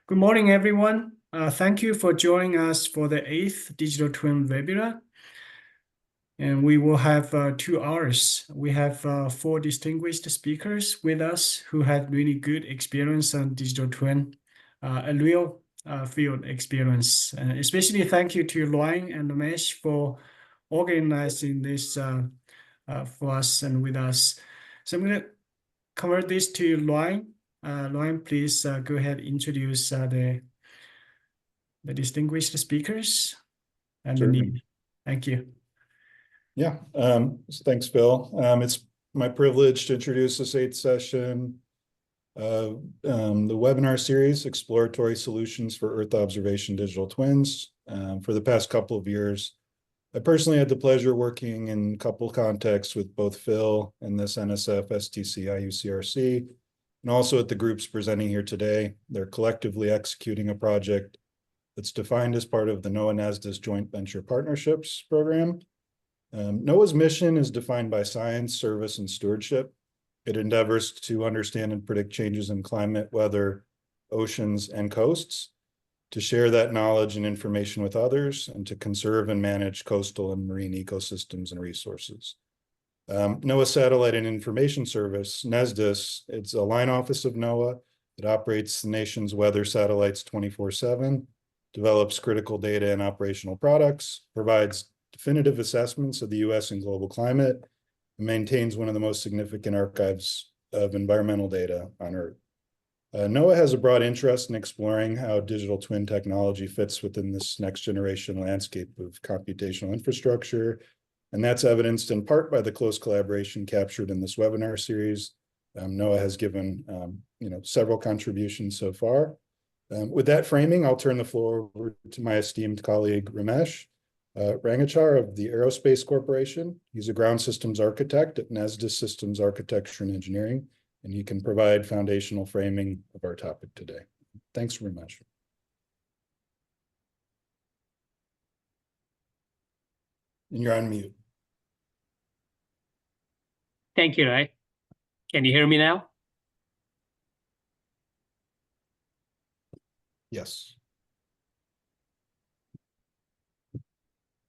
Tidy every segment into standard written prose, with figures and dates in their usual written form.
Good morning, everyone. Thank you for joining us for the 8th Digital Twin webinar. And we will have 2 hours. We have 4 distinguished speakers with us who had really good experience on digital twin, a real field experience. Especially thank you to Luan and Ramesh for organizing this for us and with us. So I'm going to convert this to Luan. Luan, please go ahead and introduce the distinguished speakers and the need. Thank you. Yeah, thanks, Phil. It's my privilege to introduce this 8th session, the webinar series, Exploratory Solutions for Earth Observation Digital Twins. For the past couple of years, I personally had the pleasure working in a couple contexts with both Phil and this NSF, STC, IUCRC, and also at the groups presenting here today. They're collectively executing a project that's defined as part of the NOAA NASDAS Joint Venture Partnerships Program. NOAA's mission is defined by science, service, and stewardship. It endeavors to understand and predict changes in climate, weather, oceans, and coasts, to share that knowledge and information with others, and to conserve and manage coastal and marine ecosystems and resources. NOAA Satellite and Information Service, NASDAS, it's a line office of NOAA. It operates the nation's weather satellites 24/7, develops critical data and operational products, provides definitive assessments of the U.S. and global climate, and maintains one of the most significant archives of environmental data on Earth. NOAA has a broad interest in exploring how digital twin technology fits within this next generation landscape of computational infrastructure, and that's evidenced in part by the close collaboration captured in this webinar series. NOAA has given several contributions so far. With that framing, I'll turn the floor over to my esteemed colleague, Ramesh Rangachar of the Aerospace Corporation. He's a ground systems architect at NASDAS Systems Architecture and Engineering, and he can provide foundational framing of our topic today. Thanks very much. And you're on mute. Thank you, Ray. Can you hear me now? Yes.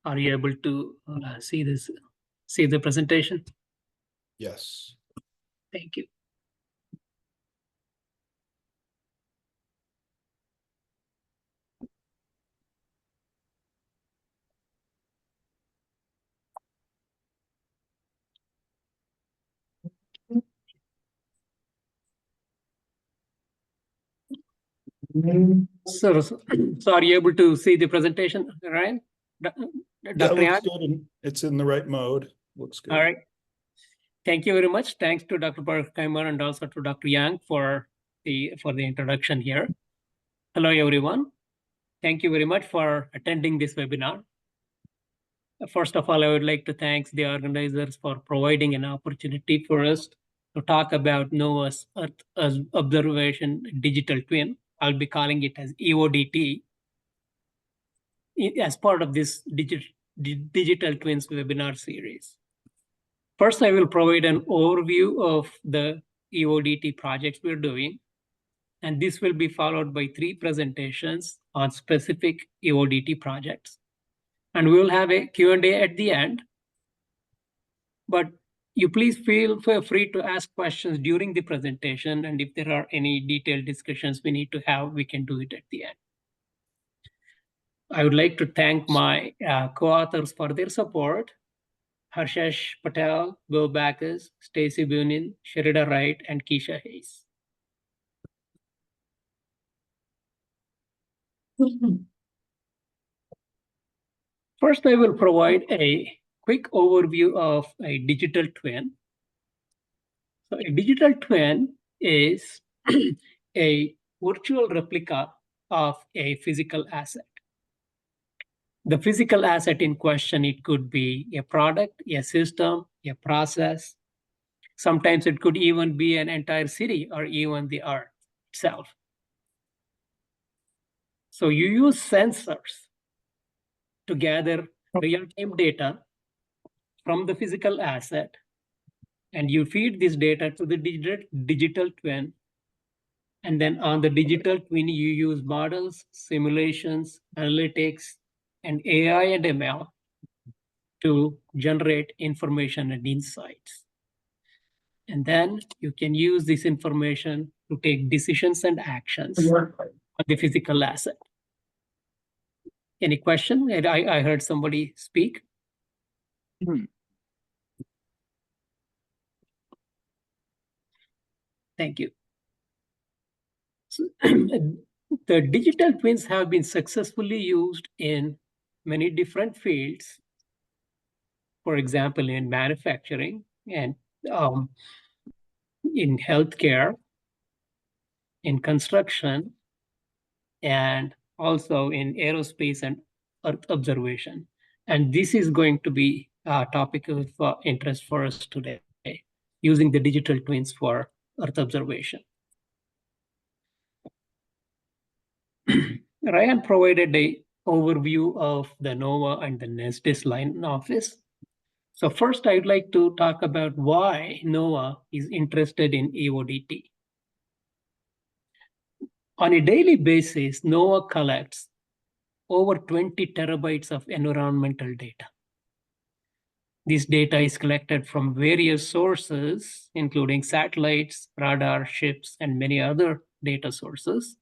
Are you able to see the presentation? Yes. Thank you. So are you able to see the presentation, Ryan? Dr. Yang? It's in the right mode. Looks good. All right. Thank you very much. Thanks to Dr. Berkheimer and also to Dr. Yang for the introduction here. Hello, everyone. Thank you very much for attending this webinar. First of all, I would like to thank the organizers for providing an opportunity for us to talk about NOAA's Earth Observation Digital Twin. I'll be calling it as EODT as part of this Digital Twins webinar series. First, I will provide an overview of the EODT projects we're doing, and this will be followed by 3 presentations on specific EODT projects. And we will have a Q&A at the end, but you please feel free to ask questions during the presentation, and if there are any detailed discussions we need to have, we can do it at the end. I would like to thank my co-authors for their support: Harshesh Patel, Will Backus, Stacy Bunin, Sherida Wright, and Keisha Hayes. First, I will provide a quick overview of a digital twin. So a digital twin is a virtual replica of a physical asset. The physical asset in question, it could be a product, a system, a process. Sometimes it could even be an entire city or even the Earth itself. So you use sensors to gather real-time data from the physical asset, and you feed this data to the digital twin And then on the digital twin, you use models, simulations, analytics, and AI and ML to generate information and insights. And then you can use this information to take decisions and actions on the physical asset. Any question? And I heard somebody speak. Thank you. So, the digital twins have been successfully used in many different fields. For example, in manufacturing and in healthcare, in construction, and also in aerospace and Earth observation. And this is going to be a topic of interest for us today, using the digital twins for Earth observation. Ryan provided an overview of the NOAA and the NESDIS line office. So first, I'd like to talk about why NOAA is interested in EODT. On a daily basis, NOAA collects over 20 terabytes of environmental data. This data is collected from various sources, including satellites, radar, ships, and many other data sources.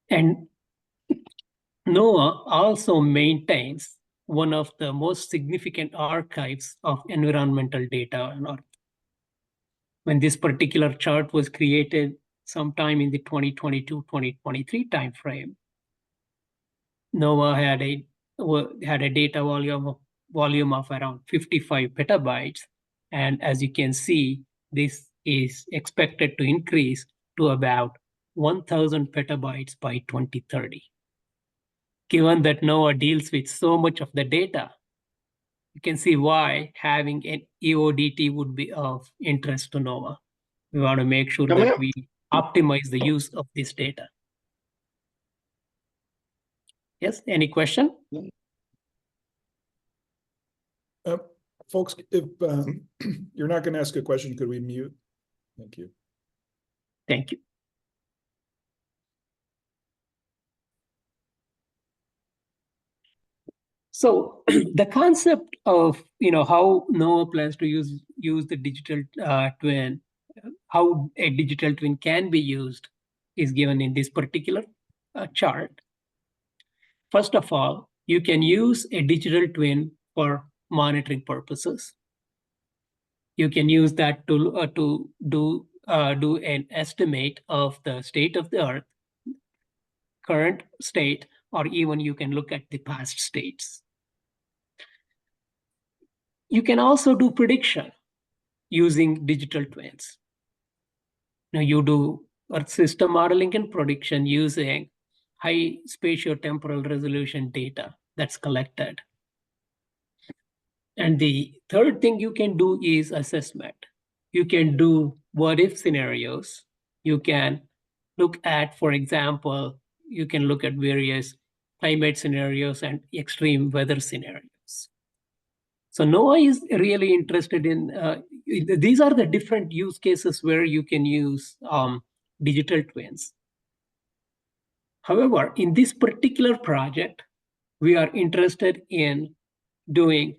And NOAA also maintains one of the most significant archives of environmental data on Earth. When this particular chart was created sometime in the 2022-2023 timeframe, NOAA had a data volume of around 55 petabytes. And as you can see, this is expected to increase to about 1,000 petabytes by 2030. Given that NOAA deals with so much of the data, you can see why having an EODT would be of interest to NOAA. We want to make sure that we optimize the use of this data. Yes, any question? Folks, if you're not going to ask a question, could we mute? Thank you. Thank you. So the concept of how NOAA plans to use the digital twin, how a digital twin can be used, is given in this particular chart. First of all, you can use a digital twin for monitoring purposes. You can use that to do an estimate of the state of the Earth, current state, or even you can look at the past states. You can also do prediction using digital twins. Now you do Earth system modeling and prediction using high spatiotemporal resolution data that's collected. And the third thing you can do is assessment. You can do what-if scenarios. You can look at, for example, you can look at various climate scenarios and extreme weather scenarios. So NOAA is really interested in, these are the different use cases where you can use digital twins. However, in this particular project, we are interested in doing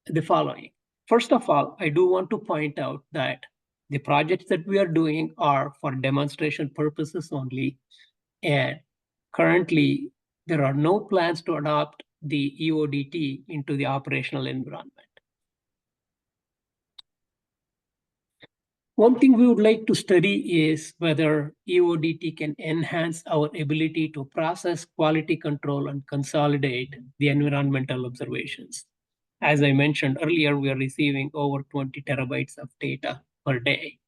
the following. First of all, I do want to point out that the projects that we are doing are for demonstration purposes only. And currently, there are no plans to adopt the EODT into the operational environment. One thing we would like to study is whether EODT can enhance our ability to process, quality control, and consolidate the environmental observations. As I mentioned earlier, we are receiving over 20 terabytes of data per day.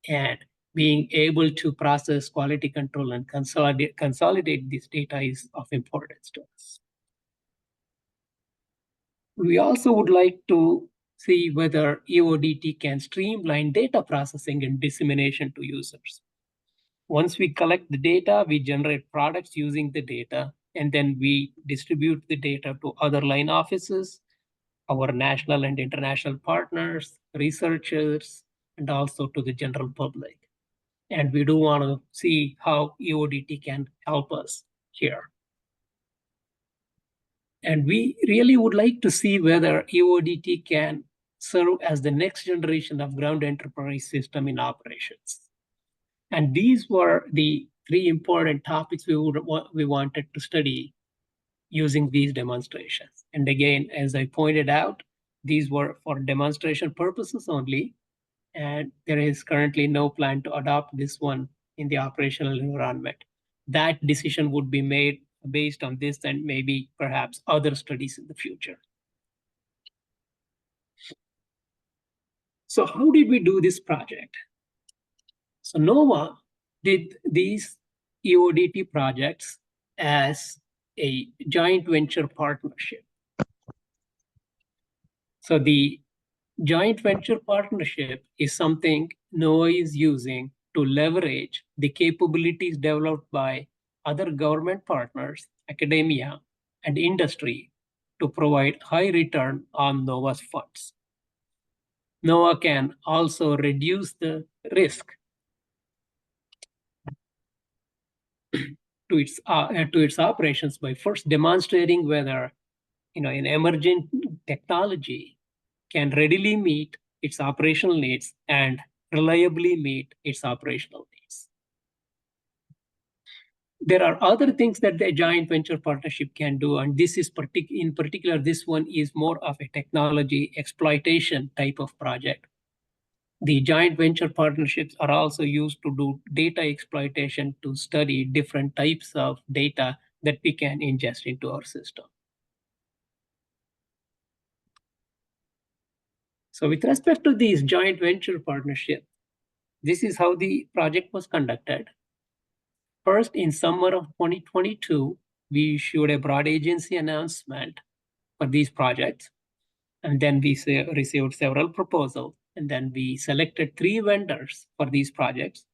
And being able to process, quality control, and consolidate this data is of importance to us. We also would like to see whether EODT can streamline data processing and dissemination to users. Once we collect the data, we generate products using the data, and then we distribute the data to other line offices, our national and international partners, researchers, and also to the general public. And we do want to see how EODT can help us here. And we really would like to see whether EODT can serve as the next generation of ground enterprise system in operations. And these were the 3 important topics we wanted to study using these demonstrations. And again, as I pointed out, these were for demonstration purposes only, and there is currently no plan to adopt this one in the operational environment. That decision would be made based on this and maybe perhaps other studies in the future. So how did we do this project? So NOAA did these EODT projects as a joint venture partnership. So the joint venture partnership is something NOAA is using to leverage the capabilities developed by other government partners, academia, and industry to provide high return on NOAA's funds. NOAA can also reduce the risk to its operations by first demonstrating whether an emerging technology can readily meet its operational needs and reliably meet its operational needs. There are other things that the joint venture partnership can do, and this is in particular, this one is more of a technology exploitation type of project. The joint venture partnerships are also used to do data exploitation to study different types of data that we can ingest into our system. So with respect to these joint venture partnerships, this is how the project was conducted. First, in summer of 2022, we issued a broad agency announcement for these projects. And then we received several proposals. And then we selected 3 vendors for these projects.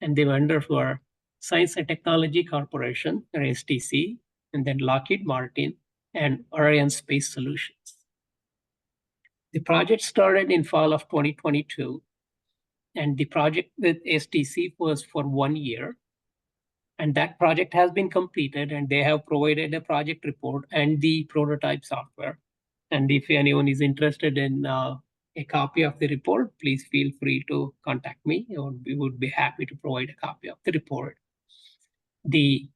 And the vendors were Science and Technology Corporation, or STC, and then Lockheed Martin, and Orion Space Solutions. The project started in fall of 2022. And the project with STC was for 1 year. And that project has been completed, and they have provided a project report and the prototype software. And if anyone is interested in a copy of the report, please feel free to contact me, or we would be happy to provide a copy of the report. The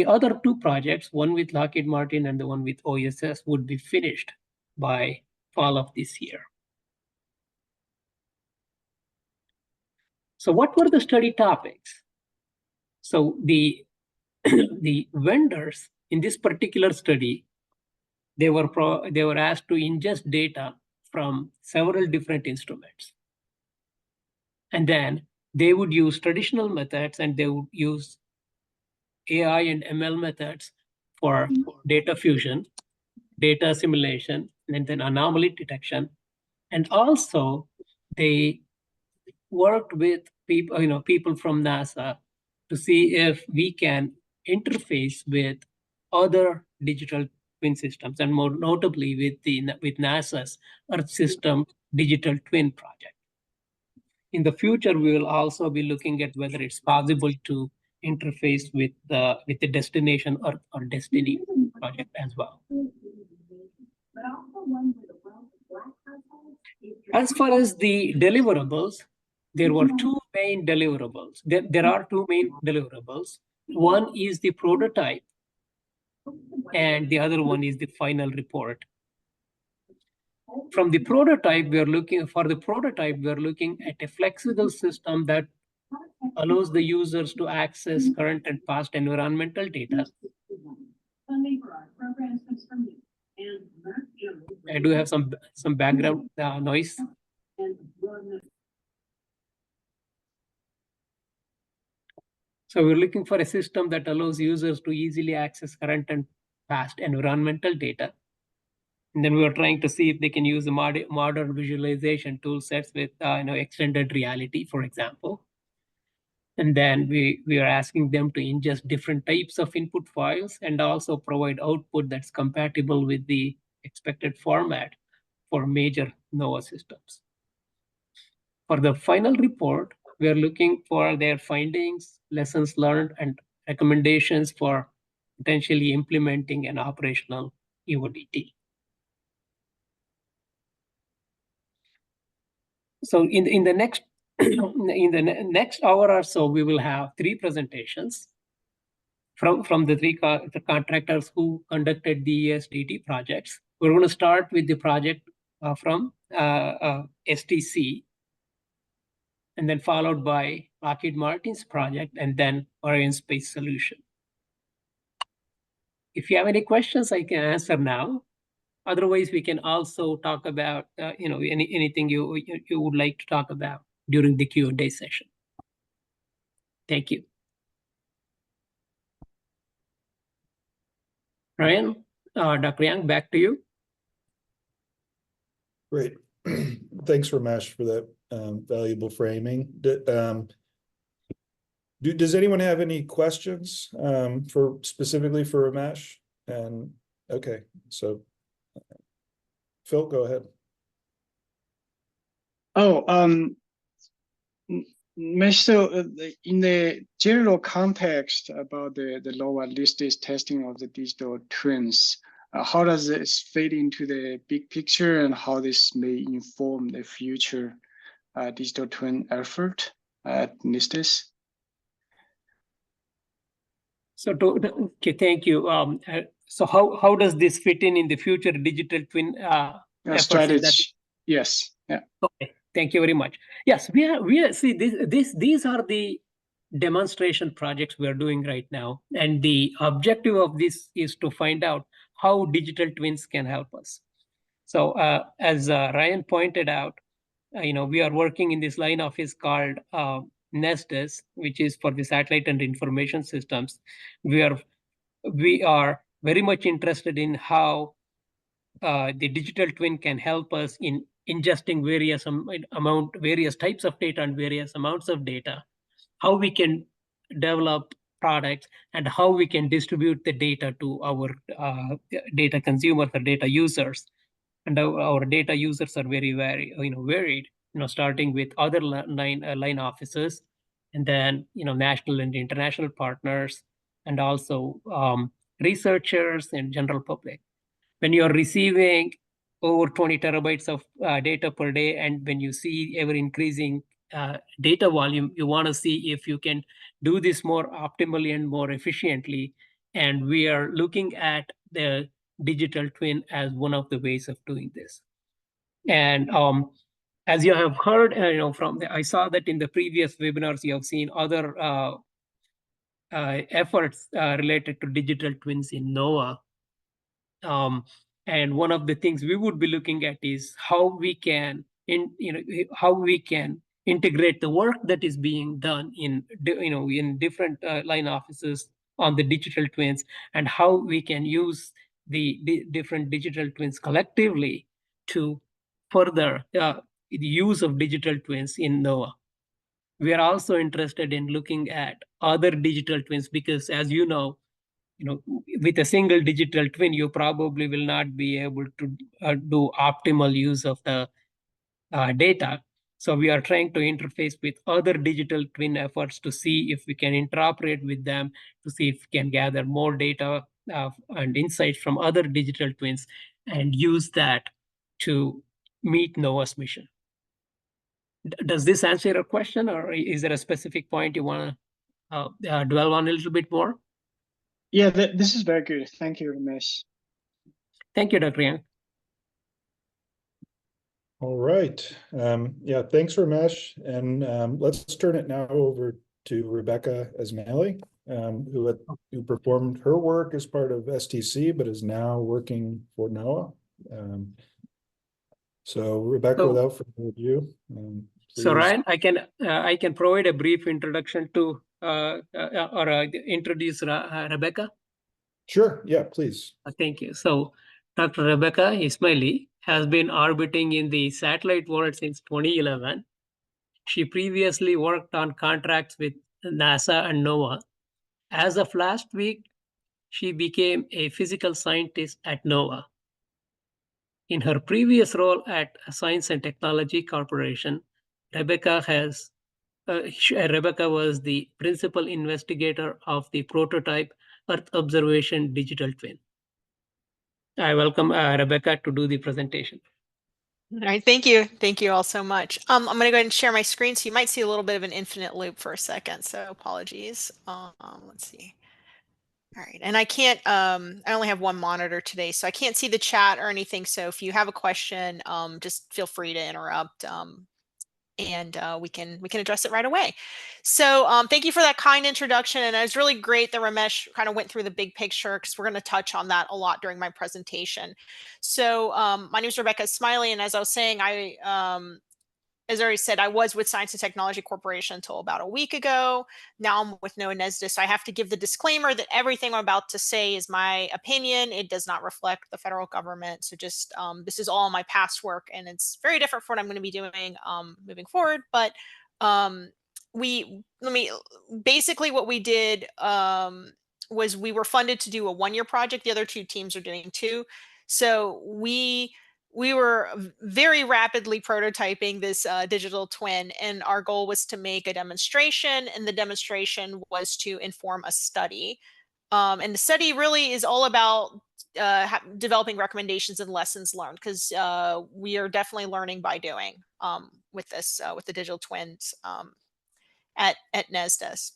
other 2 projects, one with Lockheed Martin and the one with OSS, would be finished by fall of this year. So what were the study topics? So the vendors in this particular study, they were asked to ingest data from several different instruments. And then they would use traditional methods, and they would use AI and ML methods for data fusion, data assimilation, and then anomaly detection. And also they worked with people from NASA to see if we can interface with other digital twin systems, and more notably with NASA's Earth System Digital Twin project. In the future, we will also be looking at whether it's possible to interface with the Destination Earth or Destiny project as well. As far as the deliverables, there were 2 main deliverables. There are 2 main deliverables. One is the prototype, and the other one is the final report. From the prototype, we are looking at a flexible system that allows the users to access current and past environmental data. I do have some background noise. So we're looking for a system that allows users to easily access current and past environmental data. And then we were trying to see if they can use the modern visualization tool sets with extended reality, for example. And then we are asking them to ingest different types of input files and also provide output that's compatible with the expected format for major NOAA systems. For the final report, we are looking for their findings, lessons learned, and recommendations for potentially implementing an operational EODT. So in the next next hour or so, we will have 3 presentations from the 3 the contractors who conducted the ESDT projects. We're going to start with the project from STC, and then followed by Lockheed Martin's project, and then Orion Space Solution. If you have any questions, I can answer now. Otherwise, we can also talk about anything you would like to talk about during the Q&A session. Thank you. Ryan, Dr. Young, back to you. Great. Thanks, Ramesh, for that valuable framing. Does anyone have any questions specifically for Ramesh? And okay, so Phil, go ahead. Mesh, so in the general context about the NOAA listed testing of the digital twins, how does this fit into the big picture, and how this may inform the future digital twin effort at NISTIS? So okay, thank you. So how does this fit in the future digital twin strategy? Yes. Yeah. Okay. Thank you very much. Yes, we are see these are the demonstration projects we are doing right now, and the objective of this is to find out how digital twins can help us. So as Ryan pointed out, we are working in this line office called NESTIS, which is for the satellite and information systems. We are very much interested in how the digital twin can help us in ingesting various types of data and various amounts of data, how we can develop products, and how we can distribute the data to our data consumers or data users. And our data users are very varied, starting with other line offices, and then national and international partners, and also researchers and general public. When you're receiving over 20 terabytes of data per day, and when you see ever increasing data volume, you want to see if you can do this more optimally and more efficiently. And we are looking at the digital twin as one of the ways of doing this. And as you have heard, I saw that in the previous webinars, you have seen other efforts related to digital twins in NOAA. And one of the things we would be looking at is how we can integrate the work that is being done in different line offices on the digital twins, and how we can use the different digital twins collectively to further the use of digital twins in NOAA. We are also interested in looking at other digital twins, because as you know, with a single digital twin, you probably will not be able to do optimal use of the data. So we are trying to interface with other digital twin efforts to see if we can interoperate with them, to see if we can gather more data and insights from other digital twins, and use that to meet NOAA's mission. Does this answer your question, or is there a specific point you want to dwell on a little bit more? Yeah, this is very good. Thank you, Ramesh. Thank you, Dr. Yang. All right. Yeah, thanks, Ramesh. And let's turn it now over to Rebecca Ismaili, who performed her work as part of STC, but is now working for NOAA. So Rebecca, without further ado. So Ryan, I can provide a brief introduction to introduce Rebecca. Sure. Yeah, please. Thank you. So Dr. Rebecca Ismaili has been orbiting in the satellite world since 2011. She previously worked on contracts with NASA and NOAA. As of last week, she became a physical scientist at NOAA. In her previous role at Science and Technology Corporation, Rebecca has Rebecca was the principal investigator of the prototype Earth observation digital twin. I welcome Rebecca to do the presentation. All right, thank you. Thank you all so much. I'm going to go ahead and share my screen, so you might see a little bit of an infinite loop for a second, so apologies. Let's see. All right, and I can't, I only have one monitor today, so I can't see the chat or anything, so if you have a question, just feel free to interrupt. And we can address it right away. So thank you for that kind introduction, and it was really great that Ramesh kind of went through the big picture, because we're going to touch on that a lot during my presentation. So my name is Rebecca Smiley, and as I was saying, as I already said, I was with Science and Technology Corporation until about a week ago. Now I'm with NOAA NESDIS. So I have to give the disclaimer that everything I'm about to say is my opinion. It does not reflect the federal government. So just this is all my past work, and it's very different from what I'm going to be doing moving forward. But basically what we did was we were funded to do a 1-year project. The other 2 teams are doing 2. So we were very rapidly prototyping this digital twin, and our goal was to make a demonstration, and the demonstration was to inform a study. And the study really is all about developing recommendations and lessons learned, because we are definitely learning by doing with the digital twins at NESDIS.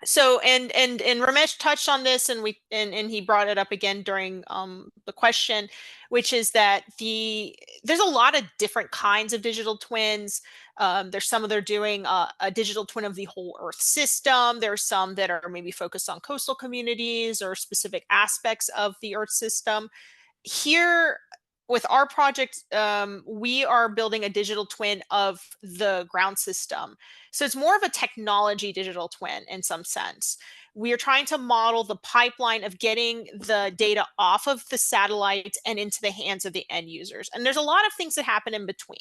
So and Ramesh touched on this, and he brought it up again during the question, which is that there's a lot of different kinds of digital twins. There's some that are doing a digital twin of the whole Earth system. There's some that are maybe focused on coastal communities or specific aspects of the Earth system. Here, with our project, we are building a digital twin of the ground system. So it's more of a technology digital twin in some sense. We are trying to model the pipeline of getting the data off of the satellites and into the hands of the end users. And there's a lot of things that happen in between.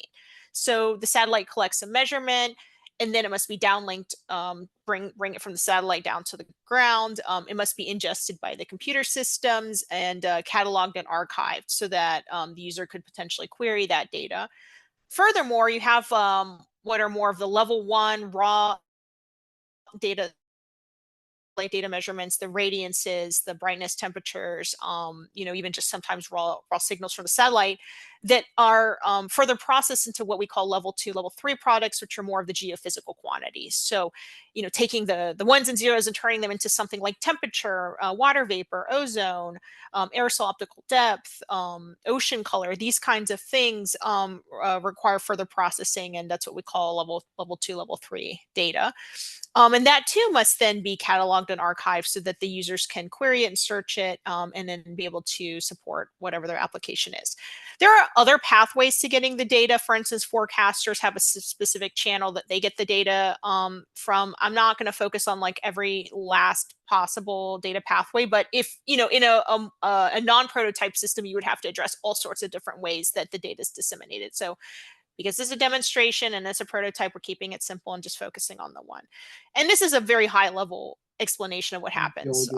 So the satellite collects a measurement, and then it must be downlinked, bring it from the satellite down to the ground. It must be ingested by the computer systems and cataloged and archived, so that the user could potentially query that data. Furthermore, you have what are more of the level 1 raw data, like data measurements, the radiances, the brightness, temperatures, even just sometimes raw signals from the satellite that are further processed into what we call level 2, level 3 products, which are more of the geophysical quantities. So, taking the ones and zeros and turning them into something like temperature, water vapor, ozone, aerosol optical depth, ocean color, these kinds of things require further processing, and that's what we call level 2, level 3 data. And that too must then be cataloged and archived so that the users can query it and search it, and then be able to support whatever their application is. There are other pathways to getting the data. For instance, forecasters have a specific channel that they get the data from. I'm not going to focus on like every last possible data pathway, but if, in a non-prototype system, you would have to address all sorts of different ways that the data is disseminated. So because this is a demonstration and it's a prototype, we're keeping it simple and just focusing on the one. And this is a very high level explanation of what happens.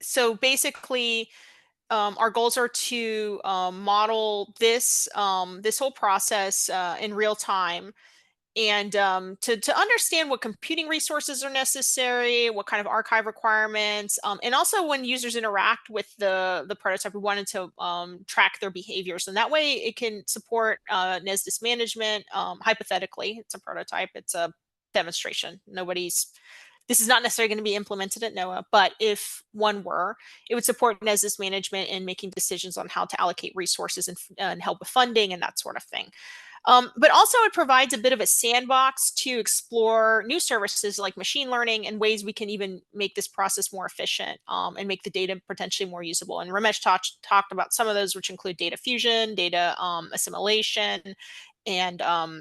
So basically, our goals are to model this whole process in real time, and to understand what computing resources are necessary, what kind of archive requirements, and also when users interact with the prototype, we wanted to track their behaviors, and that way it can support NESDIS management. Hypothetically, it's a prototype, it's a demonstration. This is not necessarily going to be implemented at NOAA, but if one were, it would support NESDIS management in making decisions on how to allocate resources and help with funding and that sort of thing. But also it provides a bit of a sandbox to explore new services like machine learning and ways we can even make this process more efficient, and make the data potentially more usable. And Ramesh talked about some of those, which include data fusion, data assimilation, and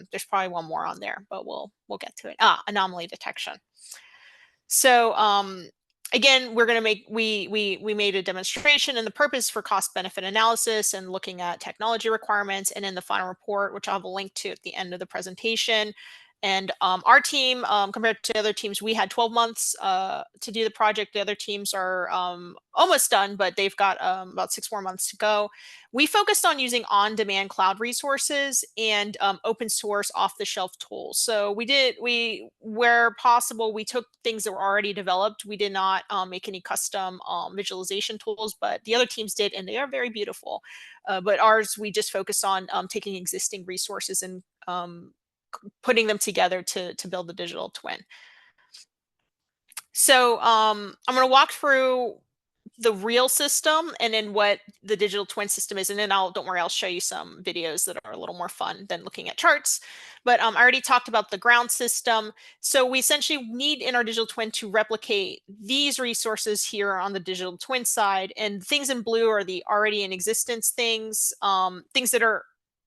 there's probably one more on there, but we'll get to it. Anomaly detection. So again, we're going to we made a demonstration, and the purpose for cost benefit analysis and looking at technology requirements, and in the final report, which I'll have a link to at the end of the presentation, And our team, compared to other teams, we had 12 months to do the project. The other teams are almost done, but they've got about 6 more months to go. We focused on using on-demand cloud resources and open source off-the-shelf tools. So where possible, we took things that were already developed. We did not make any custom visualization tools, but the other teams did, and they are very beautiful. But ours, we just focus on taking existing resources and putting them together to build the digital twin. So I'm going to walk through the real system and then what the digital twin system is. And then don't worry, I'll show you some videos that are a little more fun than looking at charts. But I already talked about the ground system. So we essentially need in our digital twin to replicate these resources here on the digital twin side. And things in blue are the already in existence things, things that are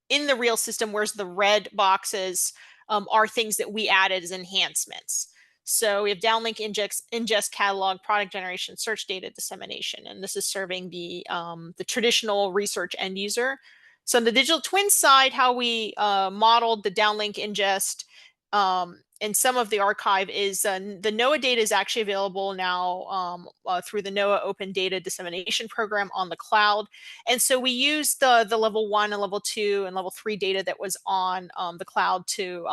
in the real system, whereas the red boxes are things that we added as enhancements. So we have downlink, ingest, catalog, product generation, search data, dissemination, and this is serving the traditional research end user. So on the digital twin side, how we modeled the downlink, ingest, and some of the archive is the NOAA data is actually available now through the NOAA Open Data Dissemination Program on the cloud. And so we used the level 1 and level 2 and level 3 data that was on the cloud to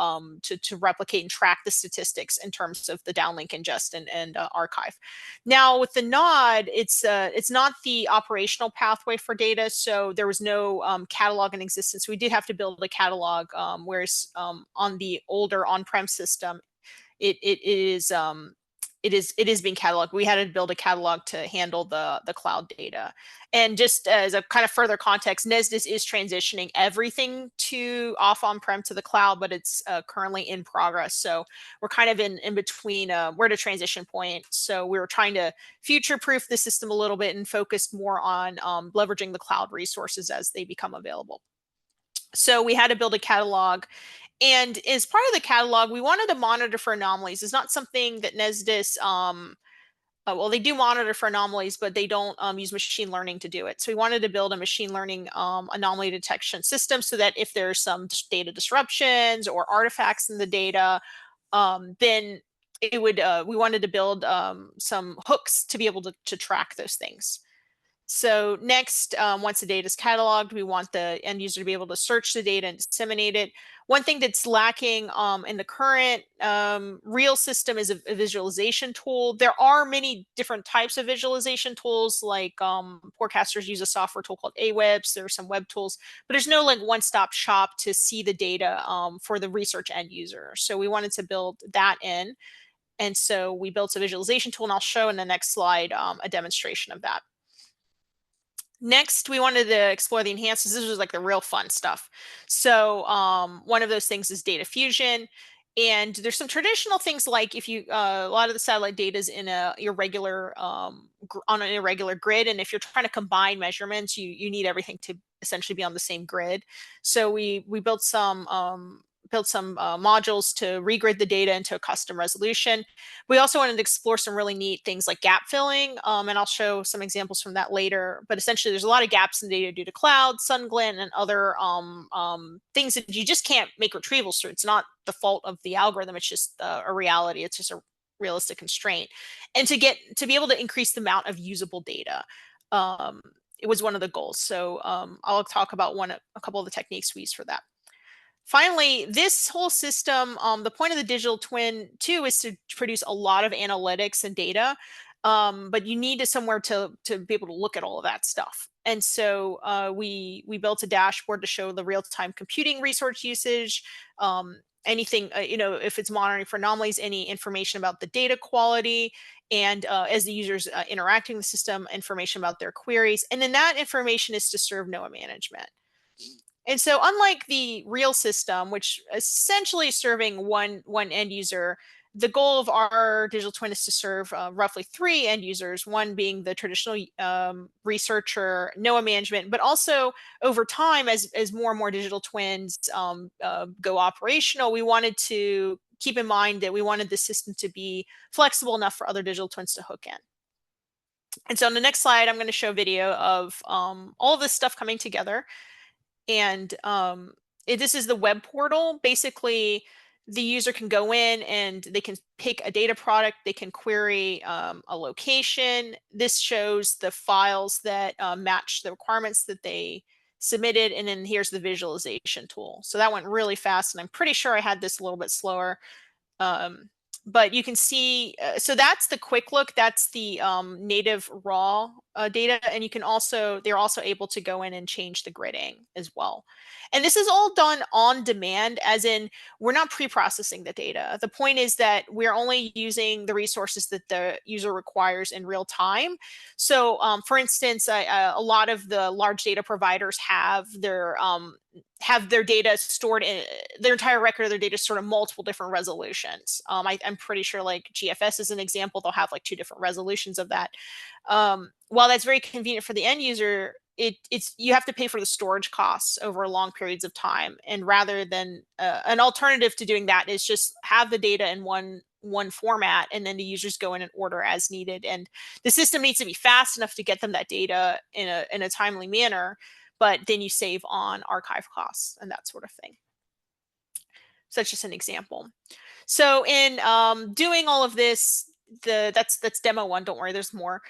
replicate and track the statistics in terms of the downlink, ingest, and archive. Now with the NOD, it's not the operational pathway for data, so there was no catalog in existence. We did have to build a catalog, whereas on the older on-prem system, it is being cataloged. We had to build a catalog to handle the cloud data. And just as a kind of further context, NESDIS is transitioning everything to off on-prem to the cloud, but it's currently in progress. So we're kind of in between. We're at a transition point. So we were trying to future-proof the system a little bit and focus more on leveraging the cloud resources as they become available. So we had to build a catalog. And as part of the catalog, we wanted to monitor for anomalies. It's not something that NESDIS, well, they do monitor for anomalies, but they don't use machine learning to do it. So we wanted to build a machine learning anomaly detection system so that if there's some data disruptions or artifacts in the data, then it would, we wanted to build some hooks to be able to track those things. So next, once the data is cataloged, we want the end user to be able to search the data and disseminate it. One thing that's lacking in the current real system is a visualization tool. There are many different types of visualization tools, like forecasters use a software tool called AWebs. There are some web tools, but there's no like one-stop shop to see the data for the research end user. So we wanted to build that in. And so we built a visualization tool, and I'll show in the next slide a demonstration of that. Next, we wanted to explore the enhancements. This was like the real fun stuff. So one of those things is data fusion. And there's some traditional things like if you, a lot of the satellite data is in on an irregular grid. And if you're trying to combine measurements, you need everything to essentially be on the same grid. So we built some modules to regrid the data into a custom resolution. We also wanted to explore some really neat things like gap filling, and I'll show some examples from that later. But essentially, there's a lot of gaps in data due to cloud, sun glint, and other things that you just can't make retrievals through. It's not the fault of the algorithm; it's just a reality. It's just a realistic constraint. And to be able to increase the amount of usable data, it was one of the goals. So I'll talk about a couple of the techniques we use for that. Finally, this whole system, the point of the digital twin too is to produce a lot of analytics and data, but you need somewhere to be able to look at all of that stuff. And so we built a dashboard to show the real-time computing resource usage, anything, if it's monitoring for anomalies, any information about the data quality, and as the users interacting with the system, information about their queries. And then that information is to serve NOAA management. And so unlike the real system, which essentially is serving one end user, the goal of our digital twin is to serve roughly 3 end users, one being the traditional researcher, NOAA management, but also over time, as more and more digital twins go operational, we wanted to keep in mind that we wanted the system to be flexible enough for other digital twins to hook in. And so on the next slide, I'm going to show a video of all of this stuff coming together. And this is the web portal. Basically, the user can go in and they can pick a data product, they can query a location. This shows the files that match the requirements that they submitted, and then here's the visualization tool. So that went really fast, and I'm pretty sure I had this a little bit slower. But you can see, so that's the quick look, that's the native raw data, and you can also, they're also able to go in and change the gridding as well. And this is all done on demand, as in we're not pre-processing the data. The point is that we're only using the resources that the user requires in real time. So for instance, a lot of the large data providers have their data stored in their entire record of their data stored in multiple different resolutions. I'm pretty sure like GFS is an example, they'll have like 2 different resolutions of that. While that's very convenient for the end user, it's you have to pay for the storage costs over long periods of time. And rather than an alternative to doing that is just have the data in one format, and then the users go in and order as needed. And the system needs to be fast enough to get them that data in a timely manner, but then you save on archive costs and that sort of thing. So that's just an example. So in doing all of this, that's demo 1, don't worry, there's more.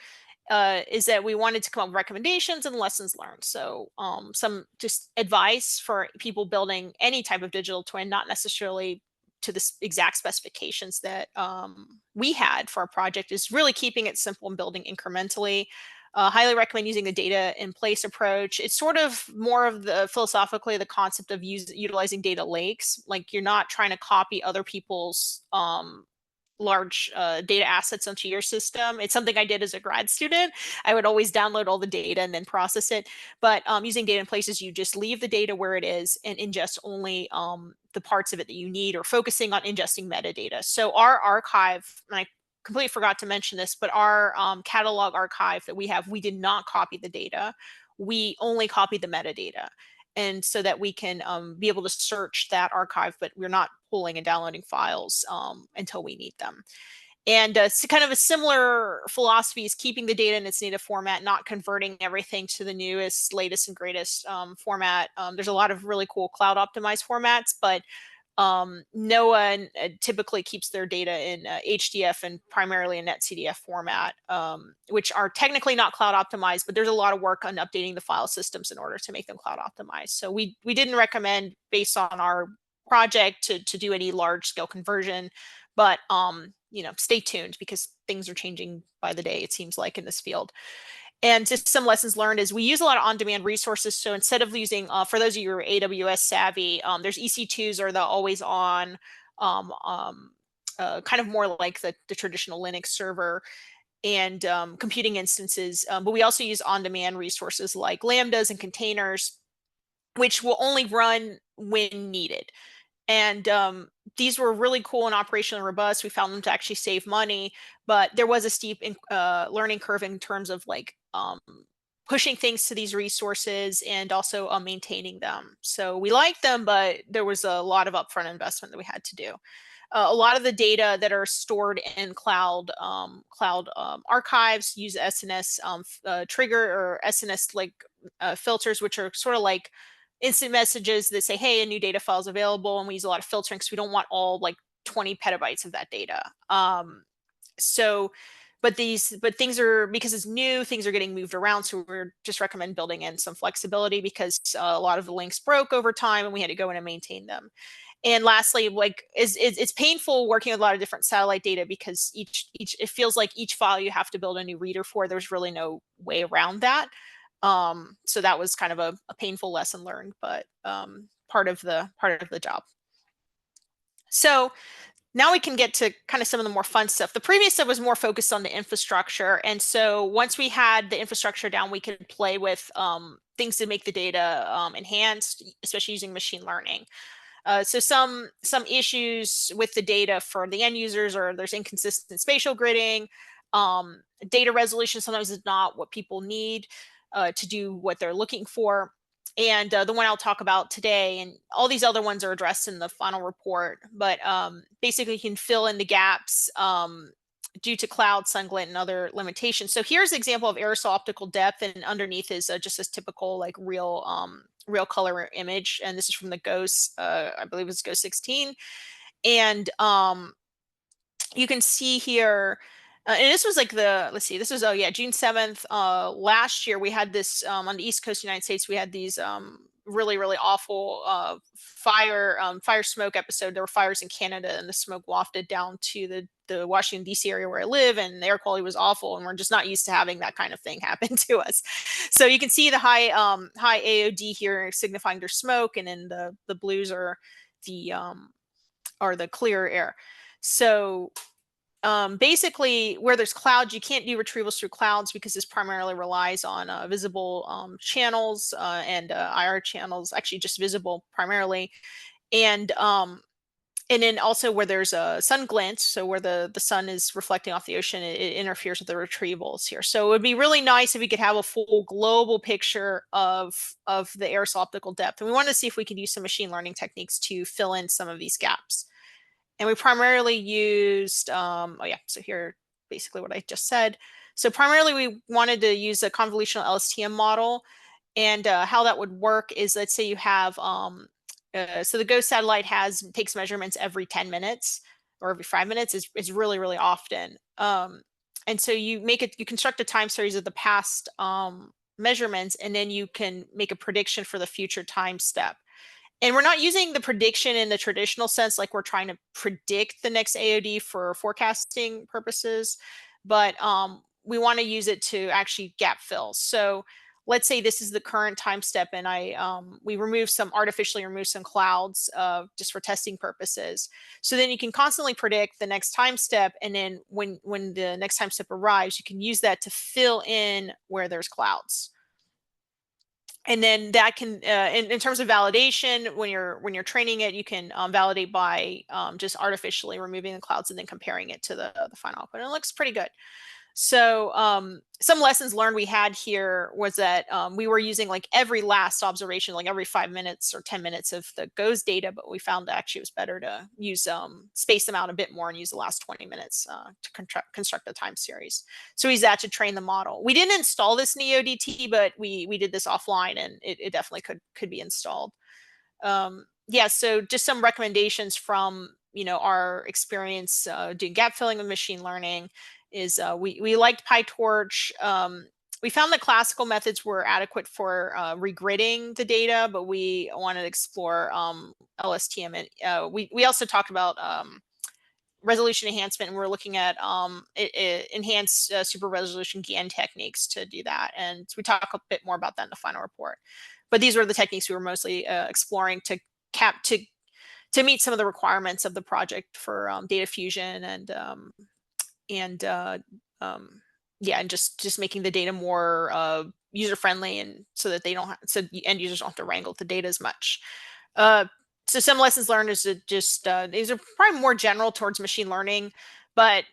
Is that we wanted to come up with recommendations and lessons learned. So some just advice for people building any type of digital twin, not necessarily to the exact specifications that we had for our project, is really keeping it simple and building incrementally. Highly recommend using the data in place approach. It's sort of more of the philosophically the concept of utilizing data lakes. Like you're not trying to copy other people's large data assets onto your system. It's something I did as a grad student. I would always download all the data and then process it. But using data in places, you just leave the data where it is and ingest only the parts of it that you need, or focusing on ingesting metadata. So our archive, and I completely forgot to mention this, but our catalog archive that we have, we did not copy the data. We only copied the metadata. And so that we can be able to search that archive, but we're not pulling and downloading files until we need them. And it's kind of a similar philosophy is keeping the data in its native format, not converting everything to the newest, latest, and greatest format. There's a lot of really cool cloud optimized formats, but NOAA typically keeps their data in HDF and primarily in NetCDF format, which are technically not cloud optimized, but there's a lot of work on updating the file systems in order to make them cloud optimized. So we didn't recommend, based on our project, to do any large scale conversion, but you know, stay tuned because things are changing by the day, it seems like, in this field. And just some lessons learned is we use a lot of on-demand resources. So instead of using, for those of you who are AWS savvy, there's EC2s or the always on, kind of more like the traditional Linux server, and computing instances. But we also use on-demand resources like Lambdas and containers, which will only run when needed. And these were really cool and operationally robust. We found them to actually save money, but there was a steep learning curve in terms of like pushing things to these resources and also maintaining them. So we liked them, but there was a lot of upfront investment that we had to do. A lot of the data that are stored in cloud archives use SNS trigger or SNS like filters, which are sort of like instant messages that say, hey, a new data file is available. And we use a lot of filtering because we don't want all like 20 petabytes of that data. But things are, because it's new, things are getting moved around. So we're just recommend building in some flexibility because a lot of the links broke over time and we had to go in and maintain them. And lastly, like it's painful working with a lot of different satellite data because it feels like each file you have to build a new reader for. There's really no way around that. So that was kind of a painful lesson learned, but part of the job. So now we can get to kind of some of the more fun stuff. The previous stuff was more focused on the infrastructure. And so once we had the infrastructure down, we could play with things to make the data enhanced, especially using machine learning. So some issues with the data for the end users, or there's inconsistent spatial gridding. Data resolution sometimes is not what people need to do what they're looking for. And the one I'll talk about today, and all these other ones are addressed in the final report, but basically you can fill in the gaps due to cloud, sunglint, and other limitations. So here's an example of aerosol optical depth, and underneath is just a typical like real color image. And this is from the GOES, I believe it's GOES 16. And you can see here, and this was like let's see, this was, oh yeah, June 7th. Last year we had this on the East Coast of the United States, we had these really, really awful fire smoke episode. There were fires in Canada, and the smoke wafted down to the Washington, D.C. area where I live, and the air quality was awful, and we're just not used to having that kind of thing happen to us. So you can see the high AOD here signifying there's smoke, and then the blues are the clear air. So basically, where there's clouds, you can't do retrievals through clouds because this primarily relies on visible channels and IR channels, actually just visible primarily. And then also where there's a sun glint, so where the sun is reflecting off the ocean, it interferes with the retrievals here. So it would be really nice if we could have a full global picture of the air's optical depth. And we want to see if we could use some machine learning techniques to fill in some of these gaps. And we primarily used, so here, basically what I just said. So primarily we wanted to use a convolutional LSTM model. And how that would work is, let's say you have, so the GOES satellite takes measurements every 10 minutes or every 5 minutes is really, really often. And so you construct a time series of the past measurements, and then you can make a prediction for the future time step. And we're not using the prediction in the traditional sense, like we're trying to predict the next AOD for forecasting purposes, but we want to use it to actually gap fill. So let's say this is the current time step, and we artificially remove some clouds just for testing purposes. So then you can constantly predict the next time step, and then when the next time step arrives, you can use that to fill in where there's clouds. And then that can, in terms of validation, when you're training it, you can validate by just artificially removing the clouds and then comparing it to the final output. And it looks pretty good. So some lessons learned we had here was that we were using like every last observation, like every 5 minutes or 10 minutes of the GOES data, but we found that actually it was better to use space them out a bit more and use the last 20 minutes to construct the time series. So we used that to train the model. We didn't install this in EODT, but we did this offline, and it definitely could be installed. So just some recommendations from our experience doing gap filling with machine learning is we liked PyTorch. We found that classical methods were adequate for regridding the data, but we wanted to explore LSTM. And we also talked about resolution enhancement, and we're looking at enhanced super resolution GAN techniques to do that. And we talk a bit more about that in the final report. But these were the techniques we were mostly exploring to meet some of the requirements of the project for data fusion and just making the data more user friendly, and so that so the end users don't have to wrangle the data as much. So some lessons learned is to just these are probably more general towards machine learning, but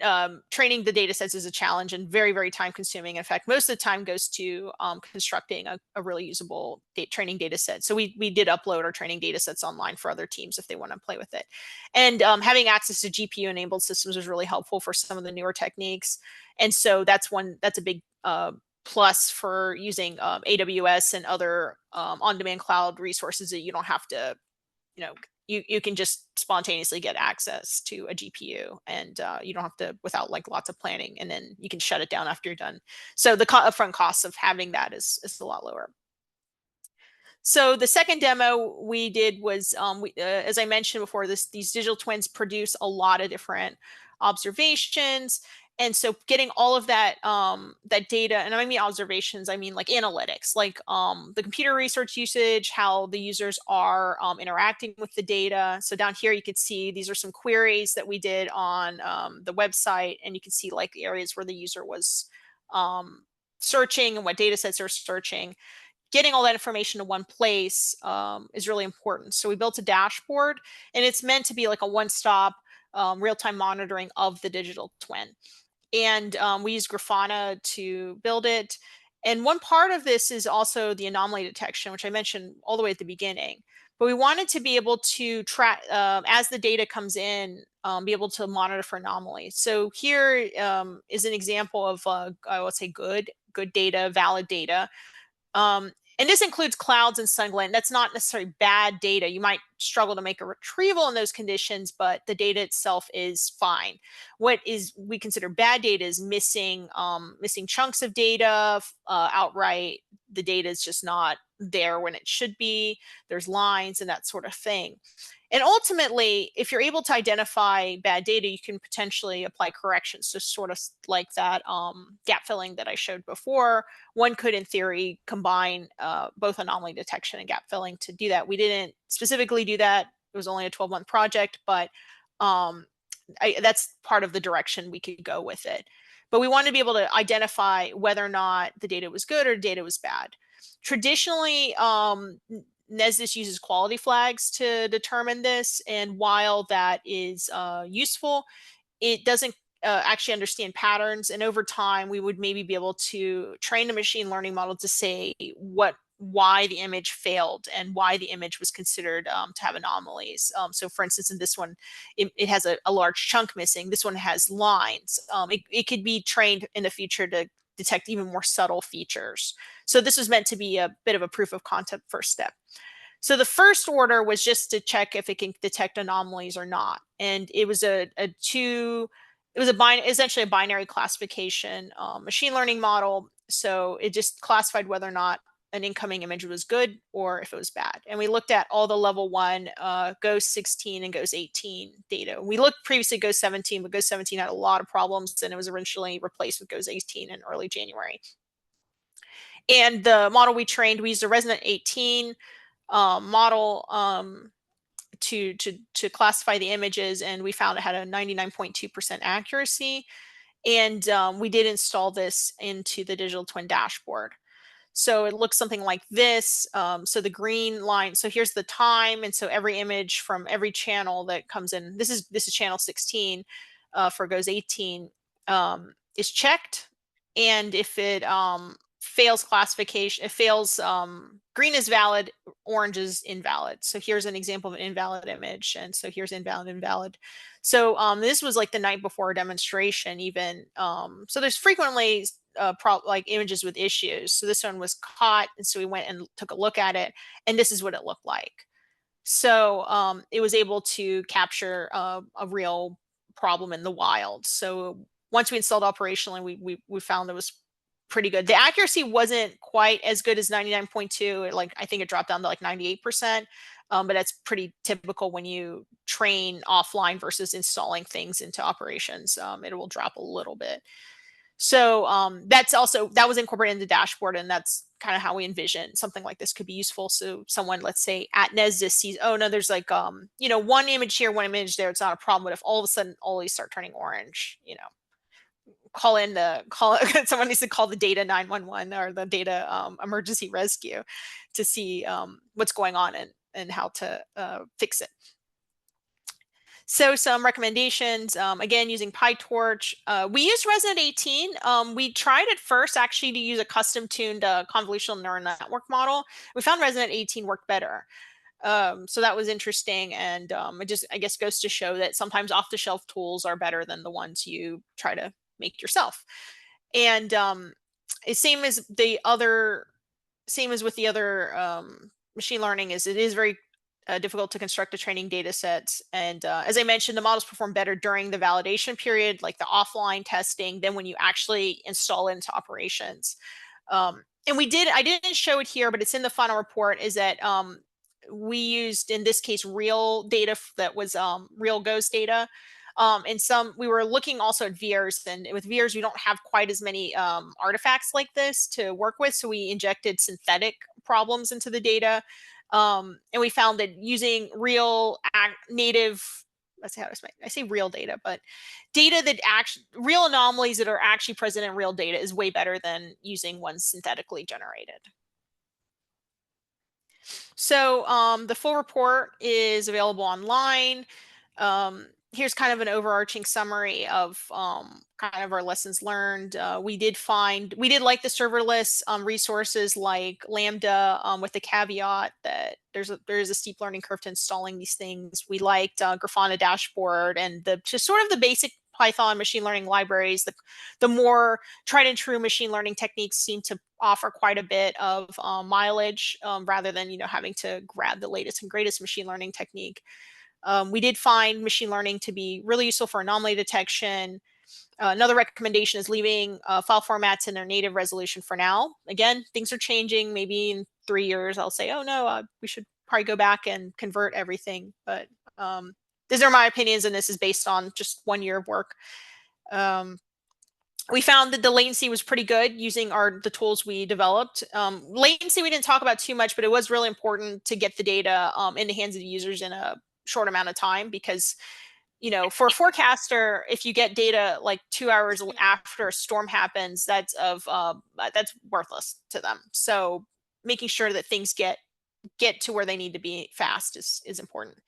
training the data sets is a challenge and very, very time consuming. In fact, most of the time goes to constructing a really usable training data set. So we did upload our training data sets online for other teams if they want to play with it. And having access to GPU enabled systems was really helpful for some of the newer techniques. And so that's a big plus for using AWS and other on-demand cloud resources, that you don't have to, you can just spontaneously get access to a GPU, and you don't have to, without like lots of planning, and then you can shut it down after you're done. So the upfront costs of having that is a lot lower. So the second demo we did was, as I mentioned before, these digital twins produce a lot of different observations. And so getting all of that that data, and I mean observations, I mean like analytics, like the computer research usage, how the users are interacting with the data. So down here you could see these are some queries that we did on the website, and you can see like the areas where the user was searching and what data sets are searching. Getting all that information in one place is really important. So we built a dashboard, and it's meant to be like a one-stop real-time monitoring of the digital twin. And we use Grafana to build it. And one part of this is also the anomaly detection, which I mentioned all the way at the beginning. But we wanted to be able to track, as the data comes in, be able to monitor for anomalies. So here is an example of, I would say, good data, valid data. And this includes clouds and sun glint. That's not necessarily bad data. You might struggle to make a retrieval in those conditions, but the data itself is fine. What is we consider bad data is missing chunks of data outright. The data is just not there when it should be. There's lines and that sort of thing. And ultimately, if you're able to identify bad data, you can potentially apply corrections. So sort of like that gap filling that I showed before, one could, in theory, combine both anomaly detection and gap filling to do that. We didn't specifically do that. It was only a 12-month project, but that's part of the direction we could go with it. But we wanted to be able to identify whether or not the data was good or data was bad. Traditionally, NESDIS uses quality flags to determine this, and while that is useful, it doesn't actually understand patterns. And over time, we would maybe be able to train a machine learning model to say why the image failed and why the image was considered to have anomalies. So for instance, in this one, it has a large chunk missing. This one has lines. It could be trained in the future to detect even more subtle features. So this was meant to be a bit of a proof of concept first step. So the first order was just to check if it can detect anomalies or not. And it was essentially a binary classification machine learning model. So it just classified whether or not an incoming image was good or if it was bad. And we looked at all the level 1 GOES 16 and GOES 18 data. We looked previously at GOES 17, but GOES 17 had a lot of problems, and it was originally replaced with GOES 18 in early January. And the model we trained, we used a Resonant 18 model to classify the images, and we found it had a 99.2% accuracy. And we did install this into the digital twin dashboard. So it looks something like this. So the green line, so here's the time. And so every image from every channel that comes in, this is channel 16 for GOES 18, is checked. And if it fails classification, it fails, green is valid, orange is invalid. So here's an example of an invalid image. And so here's invalid. So this was like the night before a demonstration even. So there's frequently like images with issues. So this one was caught, and so we went and took a look at it, and this is what it looked like. So it was able to capture a real problem in the wild. So once we installed operationally, we found it was pretty good. The accuracy wasn't quite as good as 99.2. Like I think it dropped down to like 98%. But that's pretty typical when you train offline versus installing things into operations. It will drop a little bit. So that was incorporated in the dashboard, and that's kind of how we envision something like this could be useful. So someone, let's say at NESDIS, sees, oh no, there's like one image here, one image there, it's not a problem. But if all of a sudden all these start turning orange, someone needs to call the data 911 or the data emergency rescue to see what's going on and how to fix it. So some recommendations, again, using PyTorch. We used Resonant 18. We tried at first actually to use a custom tuned convolutional neural network model. We found Resonant 18 worked better. So that was interesting. And it just, I guess, goes to show that sometimes off-the-shelf tools are better than the ones you try to make yourself. And same as with the other machine learning, it is very difficult to construct a training data sets. And as I mentioned, the models perform better during the validation period, like the offline testing, than when you actually install it into operations. And I didn't show it here, but it's in the final report, is that we used, in this case, real data that was real GOES data. And we were looking also at VIRs, and with VIRs, we don't have quite as many artifacts like this to work with. So we injected synthetic problems into the data. And we found that using real native, I say real data, but data that real anomalies that are actually present in real data is way better than using ones synthetically generated. So the full report is available online. Here's kind of an overarching summary of kind of our lessons learned. We did like the serverless resources like Lambda, with the caveat that there is a steep learning curve to installing these things. We liked Grafana dashboard and just sort of the basic Python machine learning libraries, the more tried and true machine learning techniques seem to offer quite a bit of mileage rather than, you know, having to grab the latest and greatest machine learning technique. We did find machine learning to be really useful for anomaly detection. Another recommendation is leaving file formats in their native resolution for now. Again, things are changing. Maybe in 3 years, I'll say, oh no, we should probably go back and convert everything. But these are my opinions, and this is based on just 1 year of work. We found that the latency was pretty good using the tools we developed. Latency we didn't talk about too much, but it was really important to get the data in the hands of the users in a short amount of time, because, you know, for a forecaster, if you get data like 2 hours after a storm happens, that's worthless to them. So making sure that things get to where they need to be fast is important.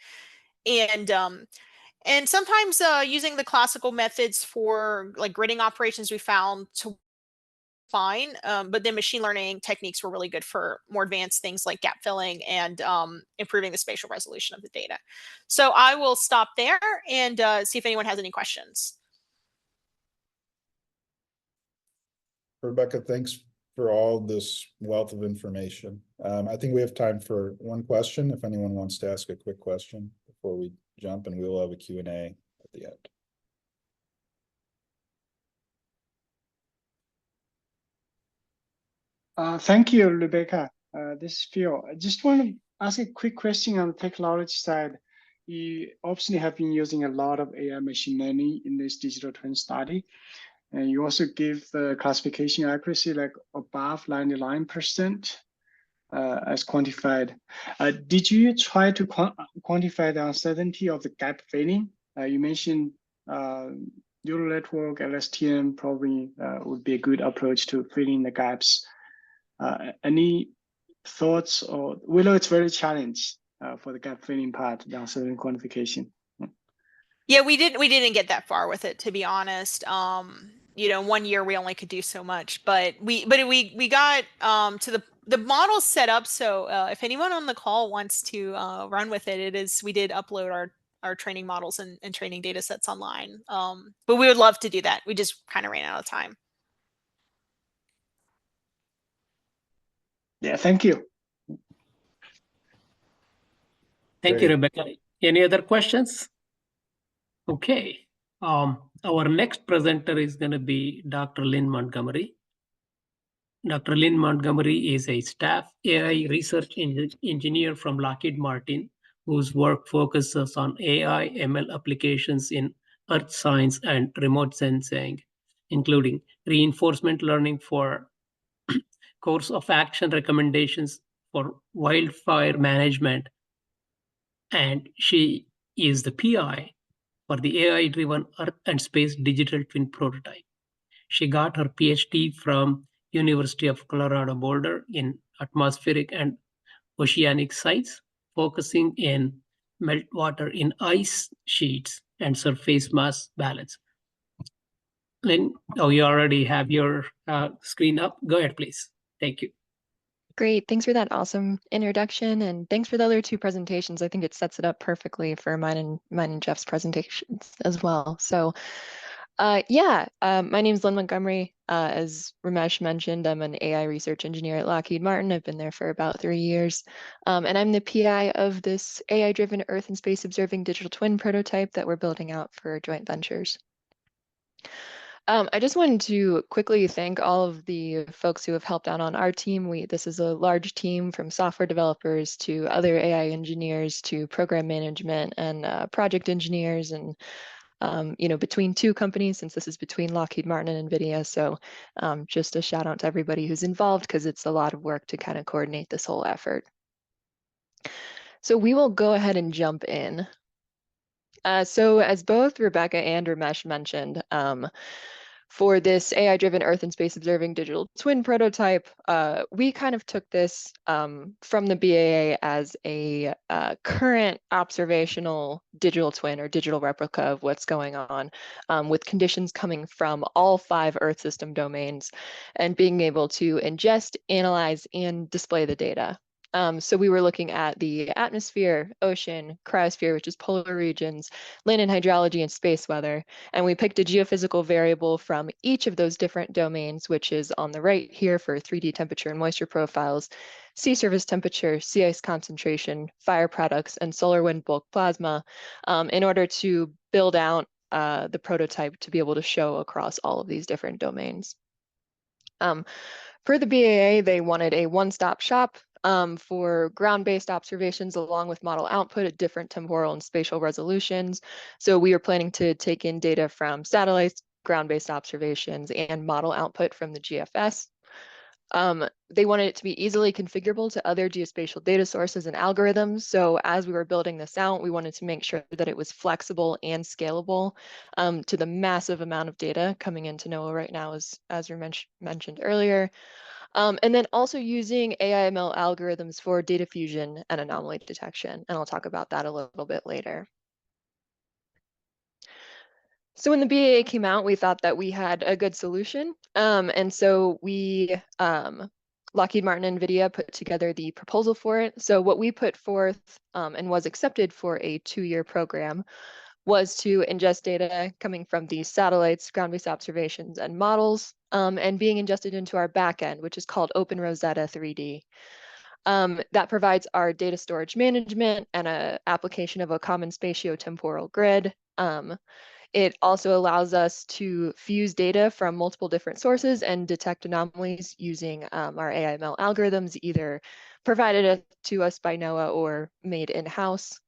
And sometimes using the classical methods for like gridding operations we found to fine, but then machine learning techniques were really good for more advanced things like gap filling and improving the spatial resolution of the data. So I will stop there and see if anyone has any questions. Rebecca, thanks for all this wealth of information. I think we have time for one question, if anyone wants to ask a quick question before we jump, and we will have a Q&A at the end. Thank you, Rebecca. This is Phil. I just want to ask a quick question on the technology side. You obviously have been using a lot of AI machine learning in this digital twin study. And you also give the classification accuracy like above 99% as quantified. Did you try to quantify the uncertainty of the gap filling? You mentioned neural network, LSTM probably would be a good approach to filling the gaps. Any thoughts, or we know it's very challenging for the gap filling part, the uncertainty quantification? Yeah, we didn't get that far with it, to be honest. You know, 1 year we only could do so much, but we got to the model set up. So if anyone on the call wants to run with it, we did upload our training models and training data sets online. But we would love to do that. We just kind of ran out of time. Yeah, thank you. Thank you, Rebecca. Any other questions? Okay. Our next presenter is going to be Dr. Lynn Montgomery. Dr. Lynn Montgomery is a staff AI research engineer from Lockheed Martin, whose work focuses on AI ML applications in earth science and remote sensing, including reinforcement learning for course of action recommendations for wildfire management. And she is the PI for the AI-driven Earth and Space Digital Twin Prototype. She got her PhD from University of Colorado Boulder in atmospheric and oceanic science, focusing in meltwater in ice sheets and surface mass balance. Lynn, you already have your screen up. Go ahead, please. Thank you. Great. Thanks for that awesome introduction, and thanks for the other two presentations. I think it sets it up perfectly for mine and Jeff's presentations as well. So my name is Lynn Montgomery. As Ramesh mentioned, I'm an AI research engineer at Lockheed Martin. I've been there for about 3 years. And I'm the PI of this AI-driven Earth and Space observing digital twin prototype that we're building out for joint ventures. I just wanted to quickly thank all of the folks who have helped out on our team. This is a large team, from software developers to other AI engineers to program management and project engineers, and between two companies, since this is between Lockheed Martin and NVIDIA. So just a shout out to everybody who's involved, because it's a lot of work to kind of coordinate this whole effort. So we will go ahead and jump in. So as both Rebecca and Ramesh mentioned, for this AI-driven Earth and Space observing digital twin prototype, we kind of took this from the BAA as a current observational digital twin or digital replica of what's going on, with conditions coming from all 5 Earth system domains and being able to ingest, analyze, and display the data. So we were looking at the atmosphere, ocean, cryosphere, which is polar regions, land and hydrology, and space weather. And we picked a geophysical variable from each of those different domains, which is on the right here for 3D temperature and moisture profiles, sea surface temperature, sea ice concentration, fire products, and solar wind bulk plasma, in order to build out the prototype to be able to show across all of these different domains. For the BAA, they wanted a one-stop shop for ground-based observations along with model output at different temporal and spatial resolutions. So we are planning to take in data from satellites, ground-based observations, and model output from the GFS. They wanted it to be easily configurable to other geospatial data sources and algorithms. So as we were building this out, we wanted to make sure that it was flexible and scalable to the massive amount of data coming into NOAA right now, as you mentioned earlier. And then also using AI/ML algorithms for data fusion and anomaly detection. And I'll talk about that a little bit later. So when the BAA came out, we thought that we had a good solution. And so we, Lockheed Martin and NVIDIA put together the proposal for it. So what we put forth and was accepted for a 2-year program was to ingest data coming from these satellites, ground-based observations, and models, and being ingested into our backend, which is called Open Rosetta 3D. That provides our data storage management and an application of a common spatiotemporal grid. It also allows us to fuse data from multiple different sources and detect anomalies using our AI/ML algorithms, either provided to us by NOAA or made in-house.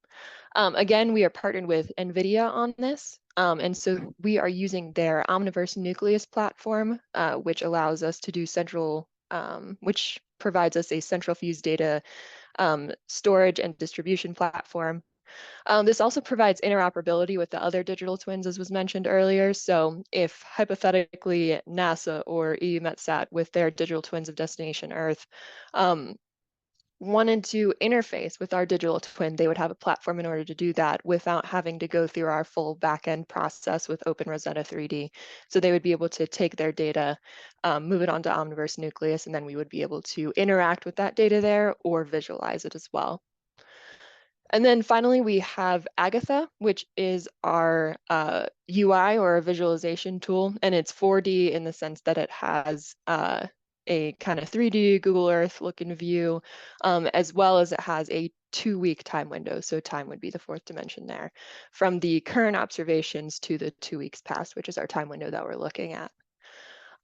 Again, we are partnered with NVIDIA on this. And so we are using their Omniverse Nucleus platform, which allows us to do which provides us a central fused data storage and distribution platform. This also provides interoperability with the other digital twins, as was mentioned earlier. So if hypothetically NASA or EUMETSAT with their digital twins of destination Earth wanted to interface with our digital twin, they would have a platform in order to do that without having to go through our full backend process with Open Rosetta 3D. So they would be able to take their data, move it onto Omniverse Nucleus, and then we would be able to interact with that data there or visualize it as well. And then finally, we have Agatha, which is our UI or a visualization tool, and it's 4D in the sense that it has a kind of 3D Google Earth look and view, as well as it has a 2-week time window. So time would be the 4th dimension there, from the current observations to the 2 weeks past, which is our time window that we're looking at.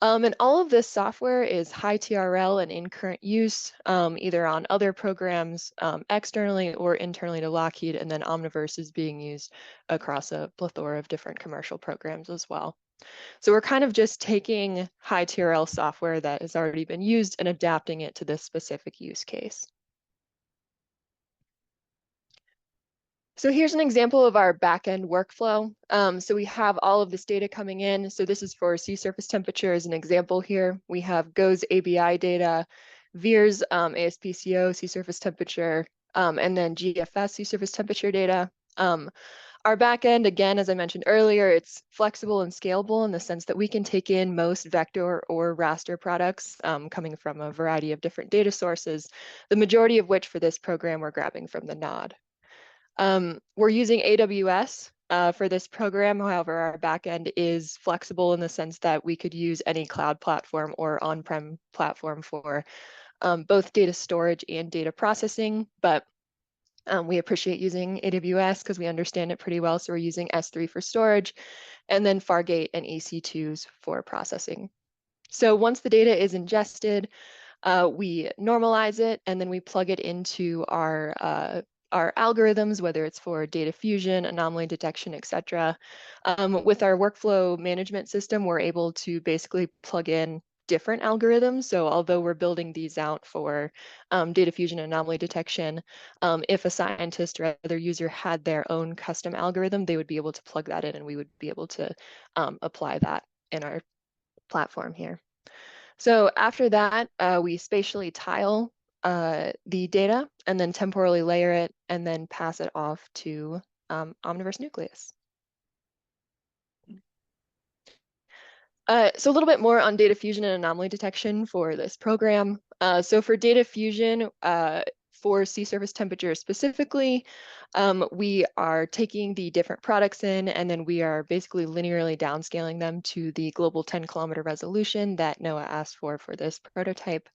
And all of this software is high TRL and in current use, either on other programs externally or internally to Lockheed, and then Omniverse is being used across a plethora of different commercial programs as well. So we're kind of just taking high TRL software that has already been used and adapting it to this specific use case. So here's an example of our backend workflow. So we have all of this data coming in. So this is for sea surface temperature as an example here. We have GOES ABI data, VIIRS ASPCO sea surface temperature, and then GFS sea surface temperature data. Our backend, again, as I mentioned earlier, it's flexible and scalable in the sense that we can take in most vector or raster products coming from a variety of different data sources, the majority of which for this program we're grabbing from the NOD. We're using AWS for this program. However, our backend is flexible in the sense that we could use any cloud platform or on-prem platform for both data storage and data processing. But we appreciate using AWS because we understand it pretty well. So we're using S3 for storage, and then Fargate and EC2s for processing. So once the data is ingested, we normalize it, and then we plug it into our algorithms, whether it's for data fusion, anomaly detection, etc. With our workflow management system, we're able to basically plug in different algorithms. So although we're building these out for data fusion and anomaly detection, if a scientist or other user had their own custom algorithm, they would be able to plug that in, and we would be able to apply that in our platform here. So after that, we spatially tile the data and then temporally layer it and then pass it off to Omniverse Nucleus. So a little bit more on data fusion and anomaly detection for this program. So for data fusion, for sea surface temperature specifically, we are taking the different products in, and then we are basically linearly downscaling them to the global 10-kilometer resolution that NOAA asked for this prototype.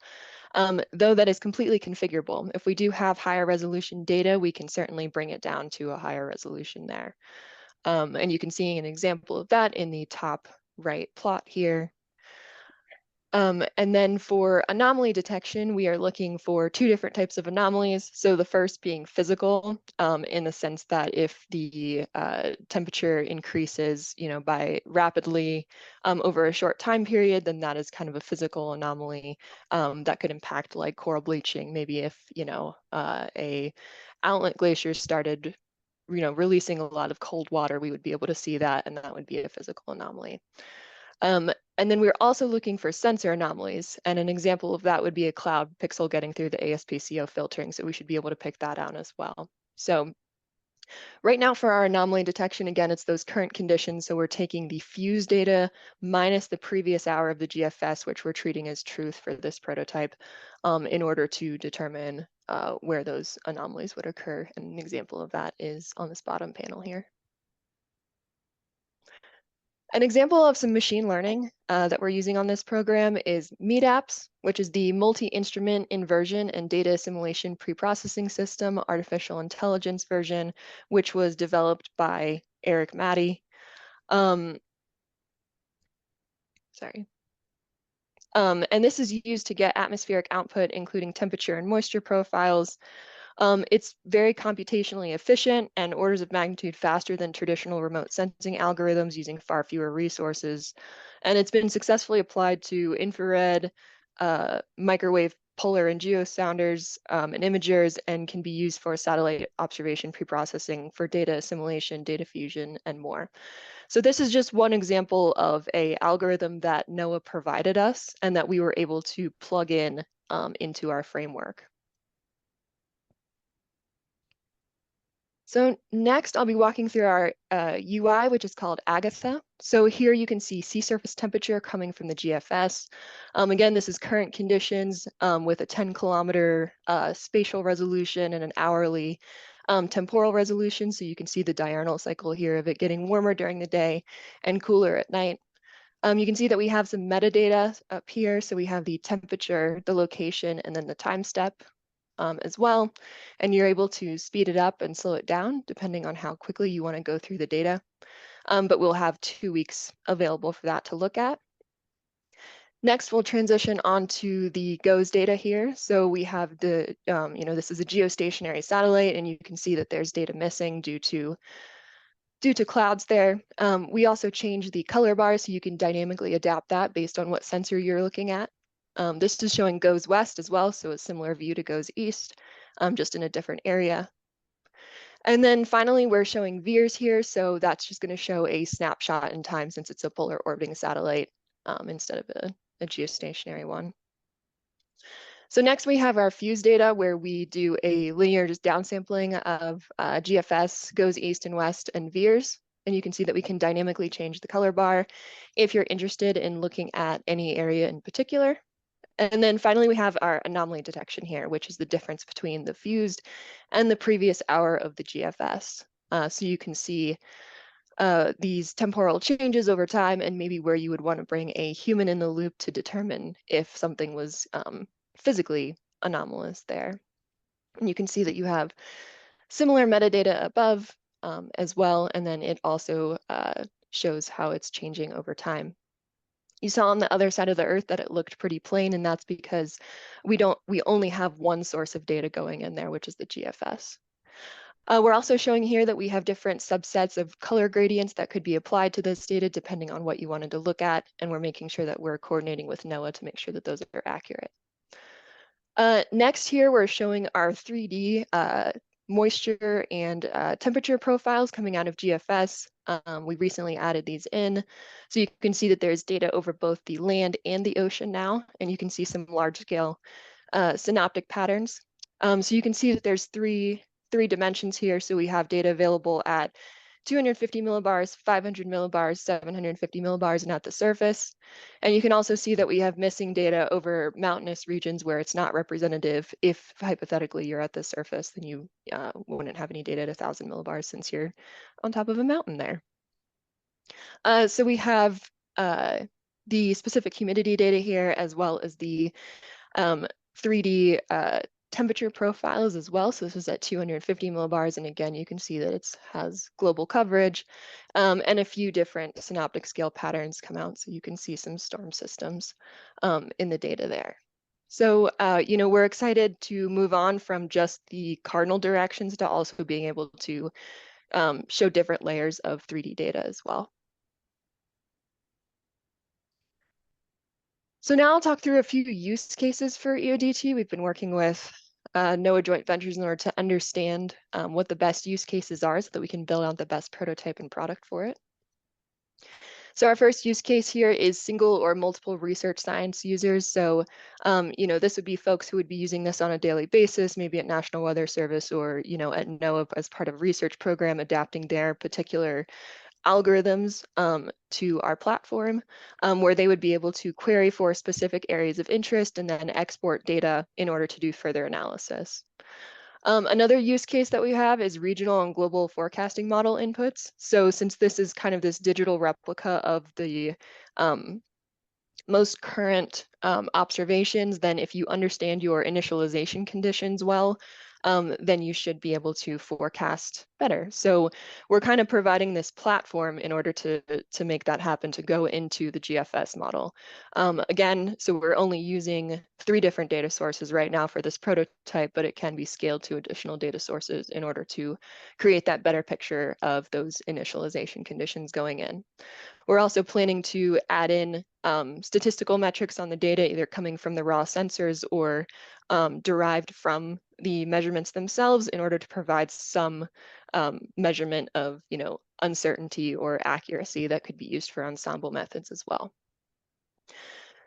Though that is completely configurable. If we do have higher resolution data, we can certainly bring it down to a higher resolution there. And you can see an example of that in the top right plot here. And then for anomaly detection, we are looking for two different types of anomalies. So the first being physical, in the sense that if the temperature increases, by rapidly over a short time period, then that is kind of a physical anomaly that could impact like coral bleaching. Maybe if, a outlet glacier started, releasing a lot of cold water, we would be able to see that, and that would be a physical anomaly. And then we're also looking for sensor anomalies. And an example of that would be a cloud pixel getting through the ASPCO filtering. So we should be able to pick that out as well. So right now for our anomaly detection, again, it's those current conditions. So we're taking the fuse data minus the previous hour of the GFS, which we're treating as truth for this prototype, in order to determine where those anomalies would occur. And an example of that is on this bottom panel here. An example of some machine learning that we're using on this program is MEDAPS, which is the multi-instrument inversion and data assimilation preprocessing system, artificial intelligence version, which was developed by Eric Matty. And this is used to get atmospheric output, including temperature and moisture profiles. It's very computationally efficient and orders of magnitude faster than traditional remote sensing algorithms using far fewer resources. And it's been successfully applied to infrared, microwave, polar, and geosounders and imagers, and can be used for satellite observation preprocessing for data assimilation, data fusion, and more. So this is just one example of an algorithm that NOAA provided us and that we were able to plug in into our framework. So next, I'll be walking through our UI, which is called Agatha. So here you can see sea surface temperature coming from the GFS. Again, this is current conditions with a 10-kilometer spatial resolution and an hourly temporal resolution. So you can see the diurnal cycle here of it getting warmer during the day and cooler at night. You can see that we have some metadata up here. So we have the temperature, the location, and then the time step as well. And you're able to speed it up and slow it down depending on how quickly you want to go through the data. But we'll have 2 weeks available for that to look at. Next, we'll transition on to the GOES data here. So we have the, this is a geostationary satellite, and you can see that there's data missing due to clouds there. We also change the color bar so you can dynamically adapt that based on what sensor you're looking at. This is showing GOES West as well, so a similar view to GOES East, just in a different area. And then finally, we're showing VIIRS here, so that's just going to show a snapshot in time since it's a polar orbiting satellite instead of a geostationary one. So next we have our fuse data where we do a linear just downsampling of GFS, GOES East and West, and VIIRS. And you can see that we can dynamically change the color bar if you're interested in looking at any area in particular. And then finally, we have our anomaly detection here, which is the difference between the fused and the previous hour of the GFS. So you can see these temporal changes over time and maybe where you would want to bring a human in the loop to determine if something was physically anomalous there. And you can see that you have similar metadata above as well, and then it also shows how it's changing over time. You saw on the other side of the Earth that it looked pretty plain, and that's because we only have one source of data going in there, which is the GFS. We're also showing here that we have different subsets of color gradients that could be applied to this data depending on what you wanted to look at, and we're making sure that we're coordinating with NOAA to make sure that those are accurate. Next here, we're showing our 3D moisture and temperature profiles coming out of GFS. We recently added these in. So you can see that there's data over both the land and the ocean now, and you can see some large scale synoptic patterns. So you can see that there's three dimensions here. So we have data available at 250 millibars, 500 millibars, 750 millibars, and at the surface. And you can also see that we have missing data over mountainous regions where it's not representative. If hypothetically you're at the surface, then you wouldn't have any data at 1,000 millibars since you're on top of a mountain there. So we have the specific humidity data here, as well as the 3D temperature profiles as well. So this is at 250 millibars. And again, you can see that it has global coverage and a few different synoptic scale patterns come out. So you can see some storm systems in the data there. So, you know, we're excited to move on from just the cardinal directions to also being able to show different layers of 3D data as well. So now I'll talk through a few use cases for EODT. We've been working with NOAA joint ventures in order to understand what the best use cases are so that we can build out the best prototype and product for it. So our first use case here is single or multiple research science users. So, you know, this would be folks who would be using this on a daily basis, maybe at National Weather Service or, you know, at NOAA as part of a research program, adapting their particular algorithms to our platform, where they would be able to query for specific areas of interest and then export data in order to do further analysis. Another use case that we have is regional and global forecasting model inputs. So since this is kind of this digital replica of the most current observations, then if you understand your initialization conditions well, then you should be able to forecast better. So we're kind of providing this platform in order to make that happen, to go into the GFS model. Again, so we're only using 3 different data sources right now for this prototype, but it can be scaled to additional data sources in order to create that better picture of those initialization conditions going in. We're also planning to add in statistical metrics on the data, either coming from the raw sensors or derived from the measurements themselves in order to provide some measurement of, you know, uncertainty or accuracy that could be used for ensemble methods as well.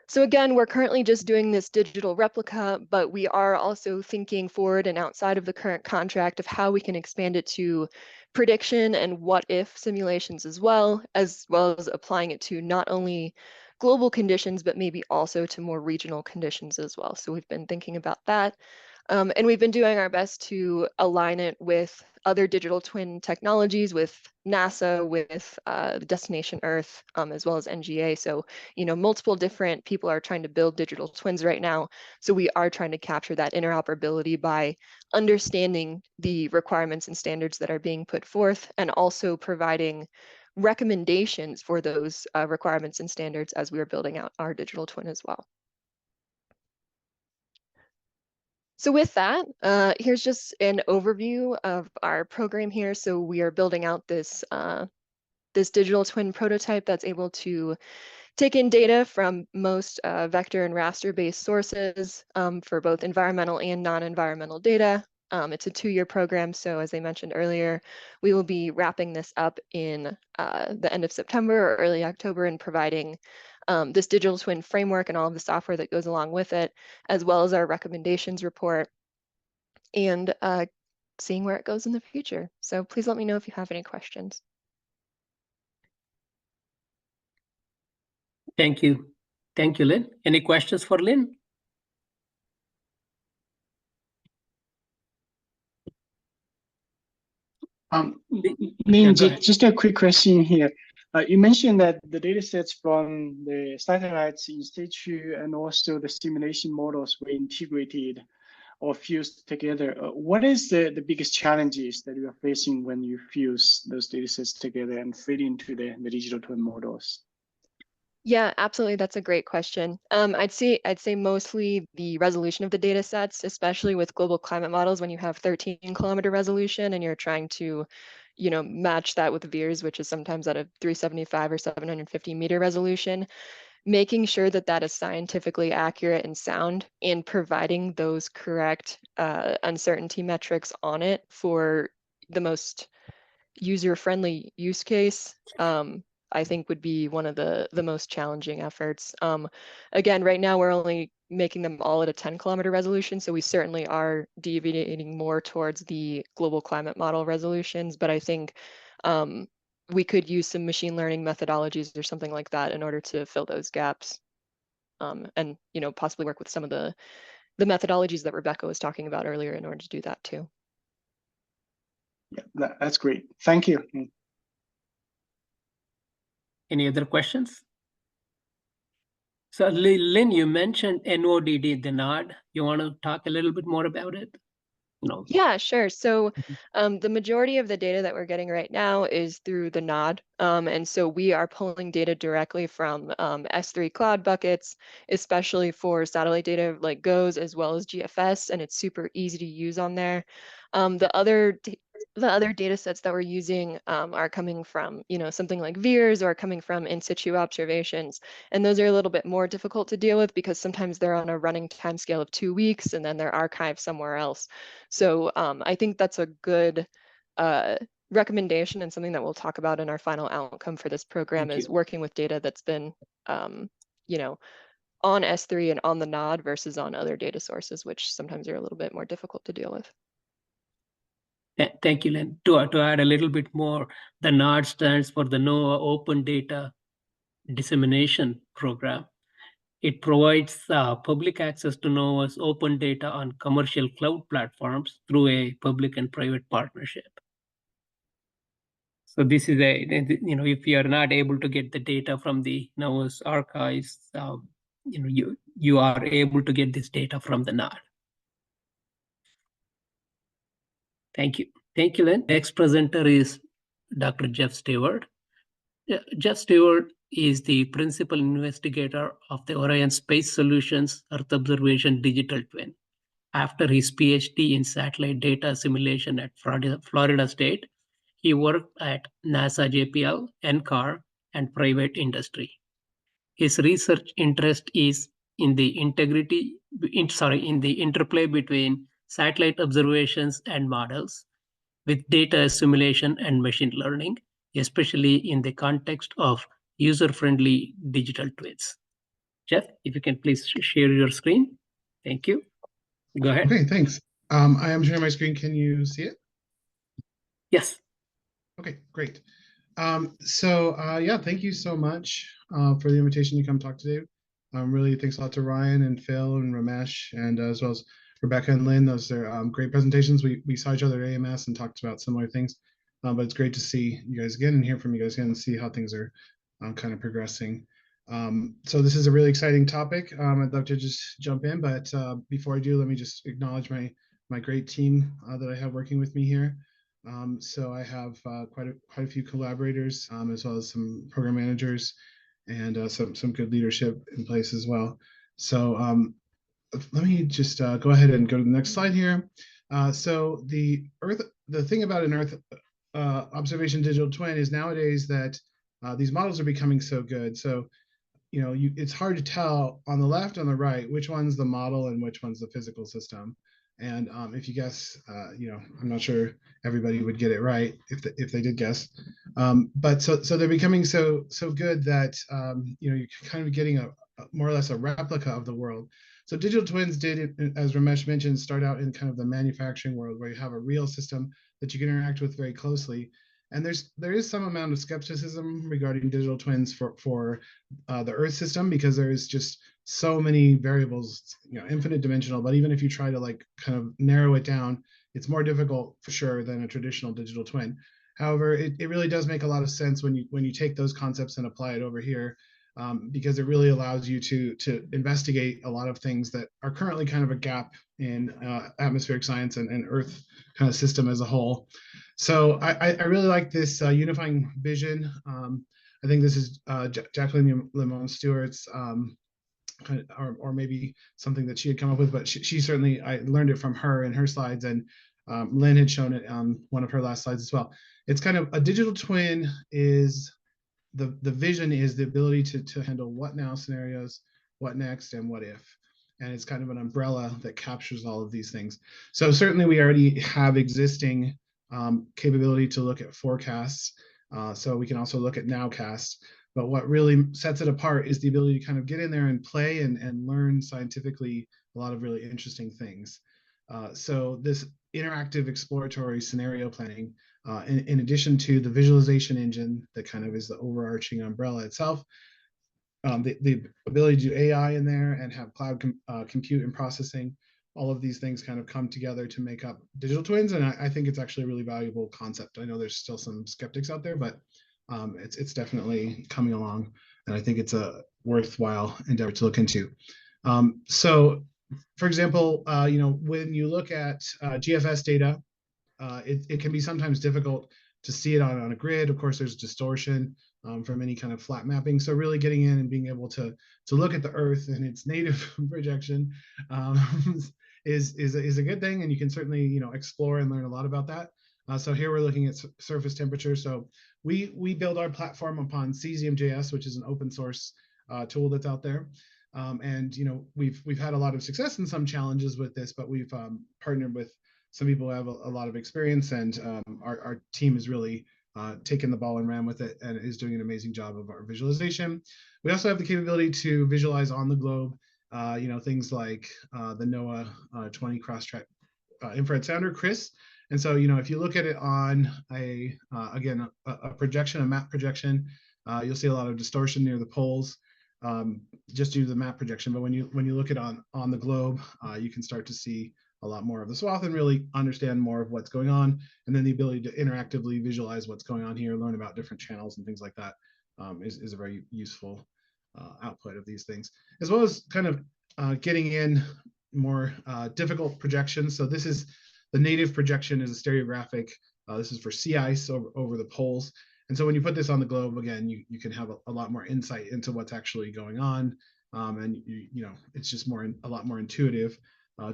So again, we're currently just doing this digital replica, but we are also thinking forward and outside of the current contract of how we can expand it to prediction and what if simulations as well as applying it to not only global conditions, but maybe also to more regional conditions as well. So we've been thinking about that. And we've been doing our best to align it with other digital twin technologies, with NASA, with the Destination Earth, as well as NGA. So, you know, multiple different people are trying to build digital twins right now. So we are trying to capture that interoperability by understanding the requirements and standards that are being put forth, and also providing recommendations for those requirements and standards as we are building out our digital twin as well. So with that, here's just an overview of our program here. So we are building out this, this digital twin prototype that's able to take in data from most vector and raster-based sources for both environmental and non-environmental data. It's a 2-year program, so as I mentioned earlier, we will be wrapping this up in the end of September or early October and providing this digital twin framework and all of the software that goes along with it, as well as our recommendations report, and seeing where it goes in the future. So please let me know if you have any questions. Thank you. Thank you, Lynn. Any questions for Lynn? Lynn, just a quick question here. You mentioned that the data sets from the satellites in situ and also the simulation models were integrated or fused together. What is the biggest challenges that you are facing when you fuse those data sets together and fit into the digital twin models? Yeah, absolutely. That's a great question. I'd say mostly the resolution of the data sets, especially with global climate models, when you have 13-kilometer resolution and you're trying to, you know, match that with VIIRS, which is sometimes at a 375 or 750 meter resolution, making sure that that is scientifically accurate and sound, and providing those correct uncertainty metrics on it for the most user-friendly use case, I think would be one of the most challenging efforts. Again, right now we're only making them all at a 10-kilometer resolution, so we certainly are deviating more towards the global climate model resolutions, but I think we could use some machine learning methodologies or something like that in order to fill those gaps. And possibly work with some of the methodologies that Rebecca was talking about earlier in order to do that too. Yeah, that's great. Thank you. Any other questions? So Lynn, you mentioned NODD, the nod. You want to talk a little bit more about it? No. Yeah, sure. So the majority of the data that we're getting right now is through the nod. And so we are pulling data directly from S3 cloud buckets, especially for satellite data like GOES as well as GFS, and it's super easy to use on there. The other data sets that we're using are coming from, something like VIIRS or coming from in situ observations. And those are a little bit more difficult to deal with because sometimes they're on a running timescale of 2 weeks and then they're archived somewhere else. So I think that's a good recommendation and something that we'll talk about in our final outcome for this program is working with data that's been, on S3 and on the nod versus on other data sources, which sometimes are a little bit more difficult to deal with. Thank you, Lynn. To add a little bit more, the NOD stands for the NOAA Open Data Dissemination Program. It provides public access to NOAA's open data on commercial cloud platforms through a public and private partnership. So this is if you are not able to get the data from the NOAA's archives, you are able to get this data from the NOD. Thank you. Thank you, Lynn. Next presenter is Dr. Jeff Stewart. Jeff Stewart is the principal investigator of the Orion Space Solutions Earth Observation Digital Twin. After his PhD in satellite data assimilation at Florida State, he worked at NASA JPL, NCAR, and private industry. His research interest is in the interplay between satellite observations and models with data assimilation and machine learning, especially in the context of user-friendly digital twins. Jeff, if you can please share your screen. Thank you. Go ahead. Okay, thanks. I am sharing my screen. Can you see it? Yes. Okay, great. Yeah, thank you so much for the invitation to come talk today. Really thanks a lot to Ryan and Phil and Ramesh and as well as Rebecca and Lynn. Those are great presentations. We saw each other at AMS and talked about similar things, but it's great to see you guys again and hear from you guys again and see how things are kind of progressing. So this is a really exciting topic. I'd love to just jump in, but before I do, let me just acknowledge my great team that I have working with me here. So I have quite a few collaborators, as well as some program managers and some good leadership in place as well. So let me just go ahead and go to the next slide here. So the thing about an Earth observation digital twin is nowadays that these models are becoming so good. So it's hard to tell on the left, on the right, which one's the model and which one's the physical system. And if you guess, I'm not sure everybody would get it right if they did guess. But so they're becoming so good that you're kind of getting a more or less a replica of the world. So digital twins did, as Ramesh mentioned, start out in kind of the manufacturing world where you have a real system that you can interact with very closely. And there is some amount of skepticism regarding digital twins for the Earth system because there is just so many variables, infinite dimensional. But even if you try to kind of narrow it down, it's more difficult for sure than a traditional digital twin. However, it really does make a lot of sense when you take those concepts and apply it over here, because it really allows you to investigate a lot of things that are currently kind of a gap in atmospheric science and Earth kind of system as a whole. So I really like this unifying vision. I think this is Jacqueline Limon Stewart's, or maybe something that she had come up with, but she certainly, I learned it from her in her slides, and Lynn had shown it on one of her last slides as well. It's kind of a digital twin is the vision is the ability to handle what now scenarios, what next, and what if. And it's kind of an umbrella that captures all of these things. So certainly we already have existing capability to look at forecasts. So we can also look at nowcasts. But what really sets it apart is the ability to kind of get in there and play and learn scientifically a lot of really interesting things. So this interactive exploratory scenario planning in addition to the visualization engine that kind of is the overarching umbrella itself, the ability to do AI in there and have cloud compute and processing, all of these things kind of come together to make up digital twins. And I think it's actually a really valuable concept. I know there's still some skeptics out there, but it's definitely coming along. And I think it's a worthwhile endeavor to look into. So for example, when you look at GFS data, it can be sometimes difficult to see it on a grid. Of course, there's distortion from any kind of flat mapping. So really getting in and being able to look at the Earth and its native projection is a good thing. And you can certainly explore and learn a lot about that. So here we're looking at surface temperature. So we build our platform upon Cesium.js, which is an open source tool that's out there. And we've had a lot of success and some challenges with this, but we've partnered with some people who have a lot of experience, and our team has really taken the ball and ran with it and is doing an amazing job of our visualization. We also have the capability to visualize on the globe, things like the NOAA 20 cross-track infrared sounder, CRIS. And so, if you look at it on a projection, a map projection, you'll see a lot of distortion near the poles, just due to the map projection. But when you look at on the globe, you can start to see a lot more of the swath and really understand more of what's going on. And then the ability to interactively visualize what's going on here, learn about different channels and things like that is a very useful output of these things, as well as kind of getting in more difficult projections. So this is the native projection is a stereographic. This is for sea ice over the poles. And so when you put this on the globe, again, you can have a lot more insight into what's actually going on. And it's just a lot more intuitive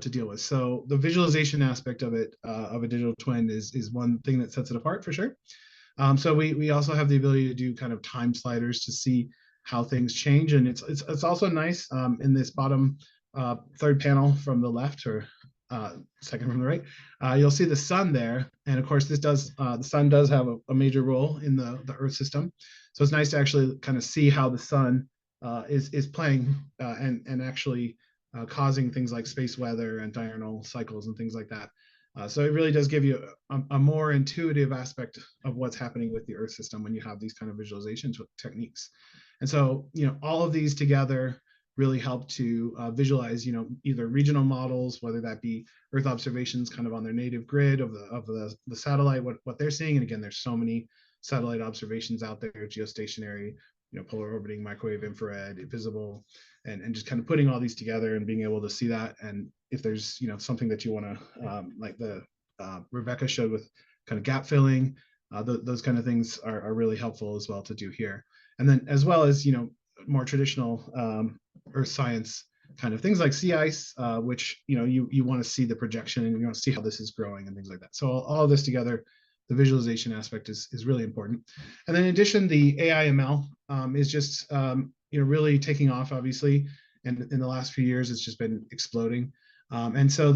to deal with. So the visualization aspect of it, of a digital twin is one thing that sets it apart for sure. So we also have the ability to do kind of time sliders to see how things change. And it's also nice in this bottom third panel from the left, or second from the right, you'll see the sun there. And of course, the sun does have a major role in the Earth system. So it's nice to actually kind of see how the sun is playing and actually causing things like space weather and diurnal cycles and things like that. So it really does give you a more intuitive aspect of what's happening with the Earth system when you have these kind of visualization techniques. And so, all of these together really help to visualize, either regional models, whether that be Earth observations kind of on their native grid of the satellite, what they're seeing. And again, there's so many satellite observations out there, geostationary, polar orbiting, microwave, infrared, visible, and just kind of putting all these together and being able to see that. And if there's, something that you want to, like the Rebecca showed with kind of gap filling, those kind of things are really helpful as well to do here. And then as well as, more traditional Earth science kind of things like sea ice, which, you want to see the projection and you want to see how this is growing and things like that. So all of this together, the visualization aspect is really important. And then in addition, the AI ML is just, really taking off, obviously. And in the last few years, it's just been exploding. And so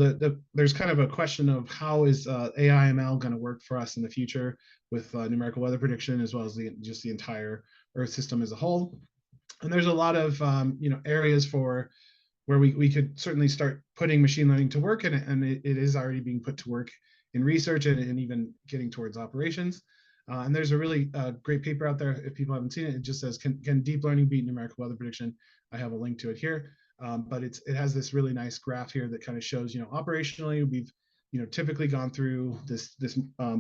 there's kind of a question of how is AI ML going to work for us in the future with numerical weather prediction, as well as just the entire Earth system as a whole. And there's a lot of areas where we could certainly start putting machine learning to work, and it is already being put to work in research and even getting towards operations. And there's a really great paper out there. If people haven't seen it, it just says, can deep learning beat numerical weather prediction? I have a link to it here. But it has this really nice graph here that kind of shows, operationally, we've, typically gone through this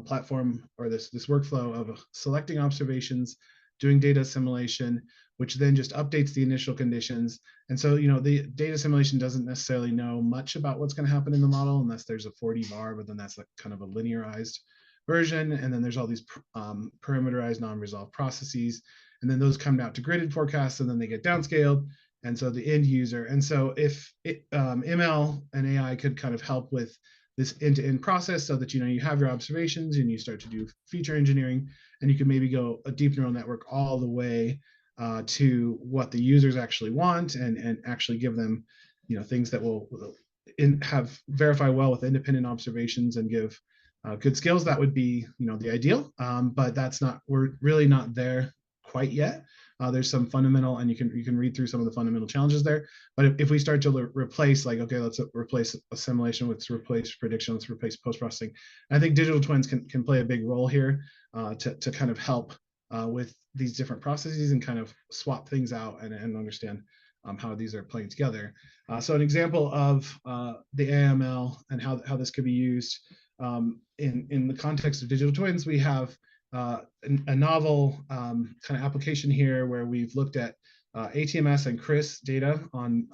platform or this workflow of selecting observations, doing data assimilation, which then just updates the initial conditions. And so, the data assimilation doesn't necessarily know much about what's going to happen in the model unless there's a 4D bar, but then that's like kind of a linearized version. And then there's all these parameterized non-resolved processes. And then those come out to gridded forecasts, and then they get downscaled. And so the end user. And so if ML and AI could kind of help with this end-to-end process so that, you have your observations and you start to do feature engineering, and you can maybe go a deep neural network all the way to what the users actually want and actually give them, things that will verify well with independent observations and give good skills. That would be, the ideal. But we're really not there quite yet. There's some fundamental, and you can read through some of the fundamental challenges there. But if we start to replace, like, okay, let's replace assimilation, let's replace prediction, let's replace post-processing, I think digital twins can play a big role here to kind of help with these different processes and kind of swap things out and understand how these are playing together. So an example of the AML and how this could be used in the context of digital twins, we have a novel kind of application here where we've looked at ATMS and CRIS data on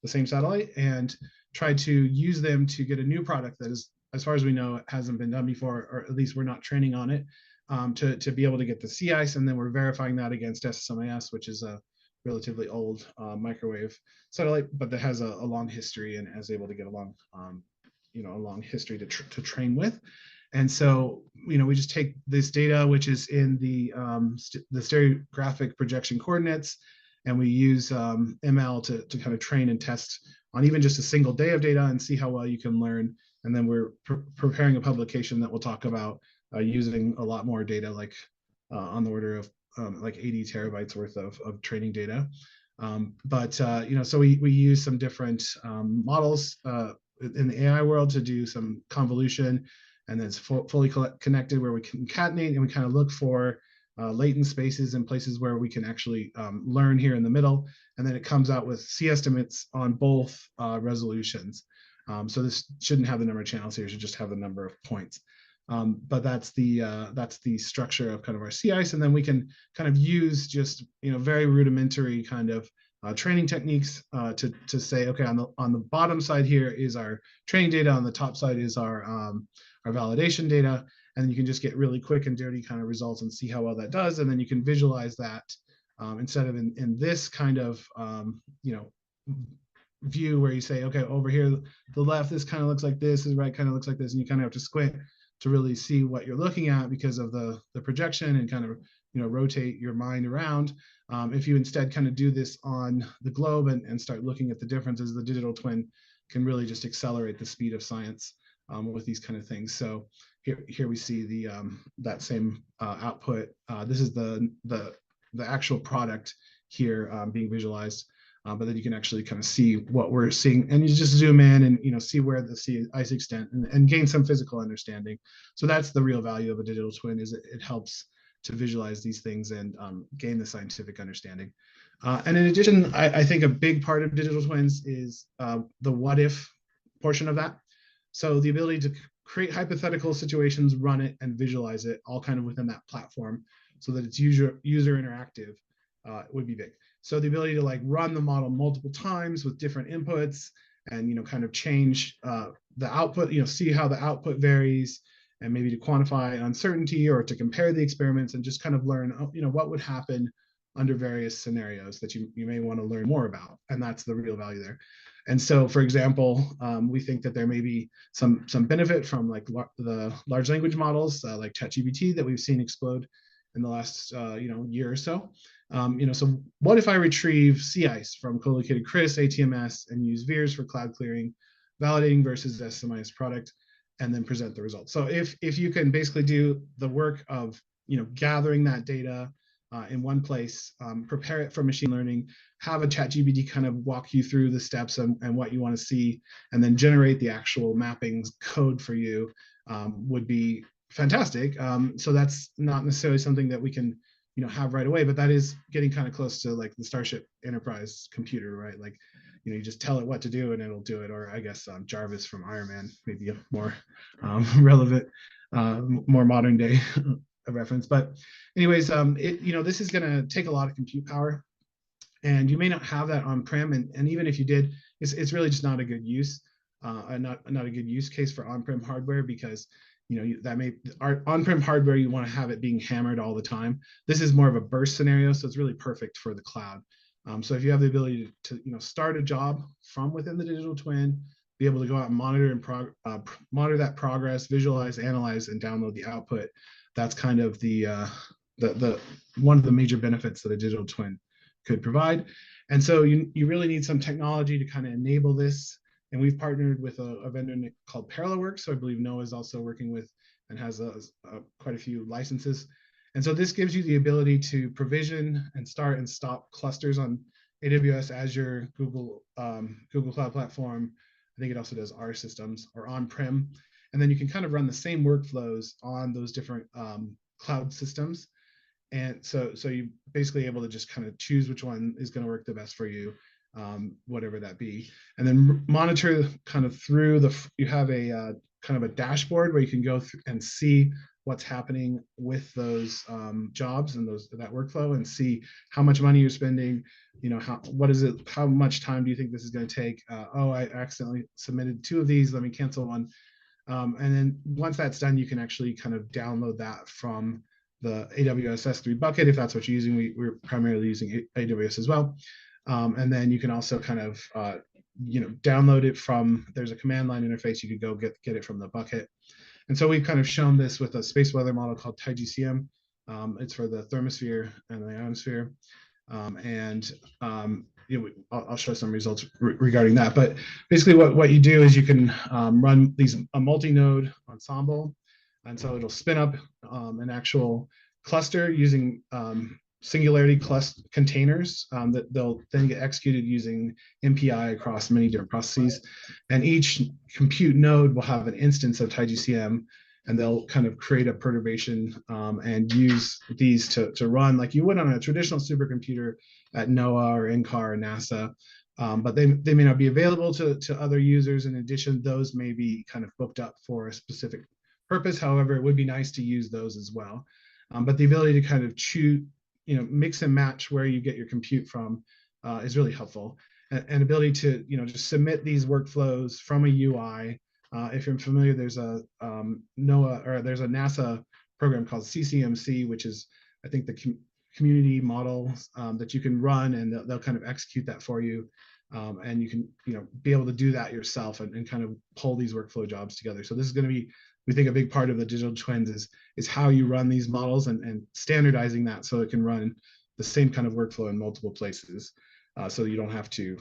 the same satellite and tried to use them to get a new product that is, as far as we know, it hasn't been done before, or at least we're not training on it, to be able to get the sea ice, and then we're verifying that against SSMIS, which is a relatively old microwave satellite, but that has a long history and is able to get a long, a long history to train with. And so, we just take this data, which is in the stereographic projection coordinates, and we use ML to kind of train and test on even just a single day of data and see how well you can learn. And then we're preparing a publication that we'll talk about using a lot more data, like on the order of like 80 terabytes worth of training data. So we use some different models in the AI world to do some convolution, and then it's fully connected where we can concatenate, and we kind of look for latent spaces and places where we can actually learn here in the middle. And then it comes out with C estimates on both resolutions. So this shouldn't have the number of channels here, it should just have the number of points. But that's the structure of kind of our sea ice, and then we can kind of use just very rudimentary kind of training techniques to say, okay, on the bottom side here is our training data, on the top side is our validation data, and then you can just get really quick and dirty kind of results and see how well that does, and then you can visualize that instead of in this kind of view where you say, okay, over here the left, this kind of looks like this, the right kind of looks like this, and you kind of have to squint to really see what you're looking at because of the projection, and kind of rotate your mind around. If you instead kind of do this on the globe and start looking at the differences, the digital twin can really just accelerate the speed of science with these kind of things. So here we see the that same output. This is the actual product here being visualized. But then you can actually kind of see what we're seeing, and you just zoom in and see where the sea ice extent and gain some physical understanding. So that's the real value of a digital twin, is it helps to visualize these things and gain the scientific understanding. And in addition, I think a big part of digital twins is the what if portion of that. So the ability to create hypothetical situations, run it, and visualize it all kind of within that platform so that it's user interactive would be big. So the ability to run the model multiple times with different inputs and kind of change the output, see how the output varies, and maybe to quantify uncertainty or to compare the experiments and just kind of learn what would happen under various scenarios that you may want to learn more about. And that's the real value there. And so, for example, we think that there may be some benefit from the large language models like ChatGPT that we've seen explode in the last year or so. So what if I retrieve sea ice from co-located CRIS, ATMS, and use VIIRS for cloud clearing, validating versus SMIS product, and then present the results? So if you can basically do the work of gathering that data in one place, prepare it for machine learning, have a ChatGPT kind of walk you through the steps and what you want to see, and then generate the actual mappings code for you, would be fantastic. So that's not necessarily something that we can have right away, but that is getting kind of close to the Starship Enterprise computer, right? You just tell it what to do and it'll do it. Or I guess Jarvis from Iron Man, maybe a more relevant, more modern day reference. But anyways, this is going to take a lot of compute power, and you may not have that on-prem, and even if you did, it's really just not a good use, not a good use case for on-prem hardware, because our on-prem hardware, you want to have it being hammered all the time. This is more of a burst scenario, so it's really perfect for the cloud. So if you have the ability to start a job from within the digital twin, be able to go out and monitor monitor that progress, visualize, analyze, and download the output, that's kind of the one of the major benefits that a digital twin could provide. And so you really need some technology to kind of enable this. And we've partnered with a vendor called ParallelWorks. So I believe NOAA is also working with and has quite a few licenses. And so this gives you the ability to provision and start and stop clusters on AWS, Azure, Google Cloud Platform. I think it also does R systems or on-prem. And then you can kind of run the same workflows on those different cloud systems. And so you're basically able to just kind of choose which one is going to work the best for you, whatever that be. And then monitor kind of through you have a kind of a dashboard where you can go through and see what's happening with those jobs and that workflow, and see how much money you're spending, how much time do you think this is going to take? Oh, I accidentally submitted 2 of these, let me cancel one. And then once that's done, you can actually kind of download that from the AWS S3 bucket, if that's what you're using. We're primarily using AWS as well. And then you can also kind of download it from, there's a command line interface, you could go get it from the bucket. And so we've kind of shown this with a space weather model called TIGCM. It's for the thermosphere and the ionosphere. I'll show some results regarding that. But basically what you do is you can run a multi-node ensemble. And so it'll spin up an actual cluster using singularity cluster containers that they'll then get executed using MPI across many different processes. And each compute node will have an instance of TIGCM, and they'll kind of create a perturbation and use these to run like you would on a traditional supercomputer at NOAA or NCAR or NASA. But they may not be available to other users. In addition, those may be kind of booked up for a specific purpose. However, it would be nice to use those as well. But the ability to kind of choose, mix and match where you get your compute from is really helpful. And ability to, just submit these workflows from a UI. If you're familiar, there's a NOAA, or there's a NASA program called CCMC, which is, I think, the community model that you can run, and they'll kind of execute that for you. And you can, be able to do that yourself and kind of pull these workflow jobs together. So this is going to be, we think, a big part of the digital twins is how you run these models and standardizing that so it can run the same kind of workflow in multiple places. So you don't have to,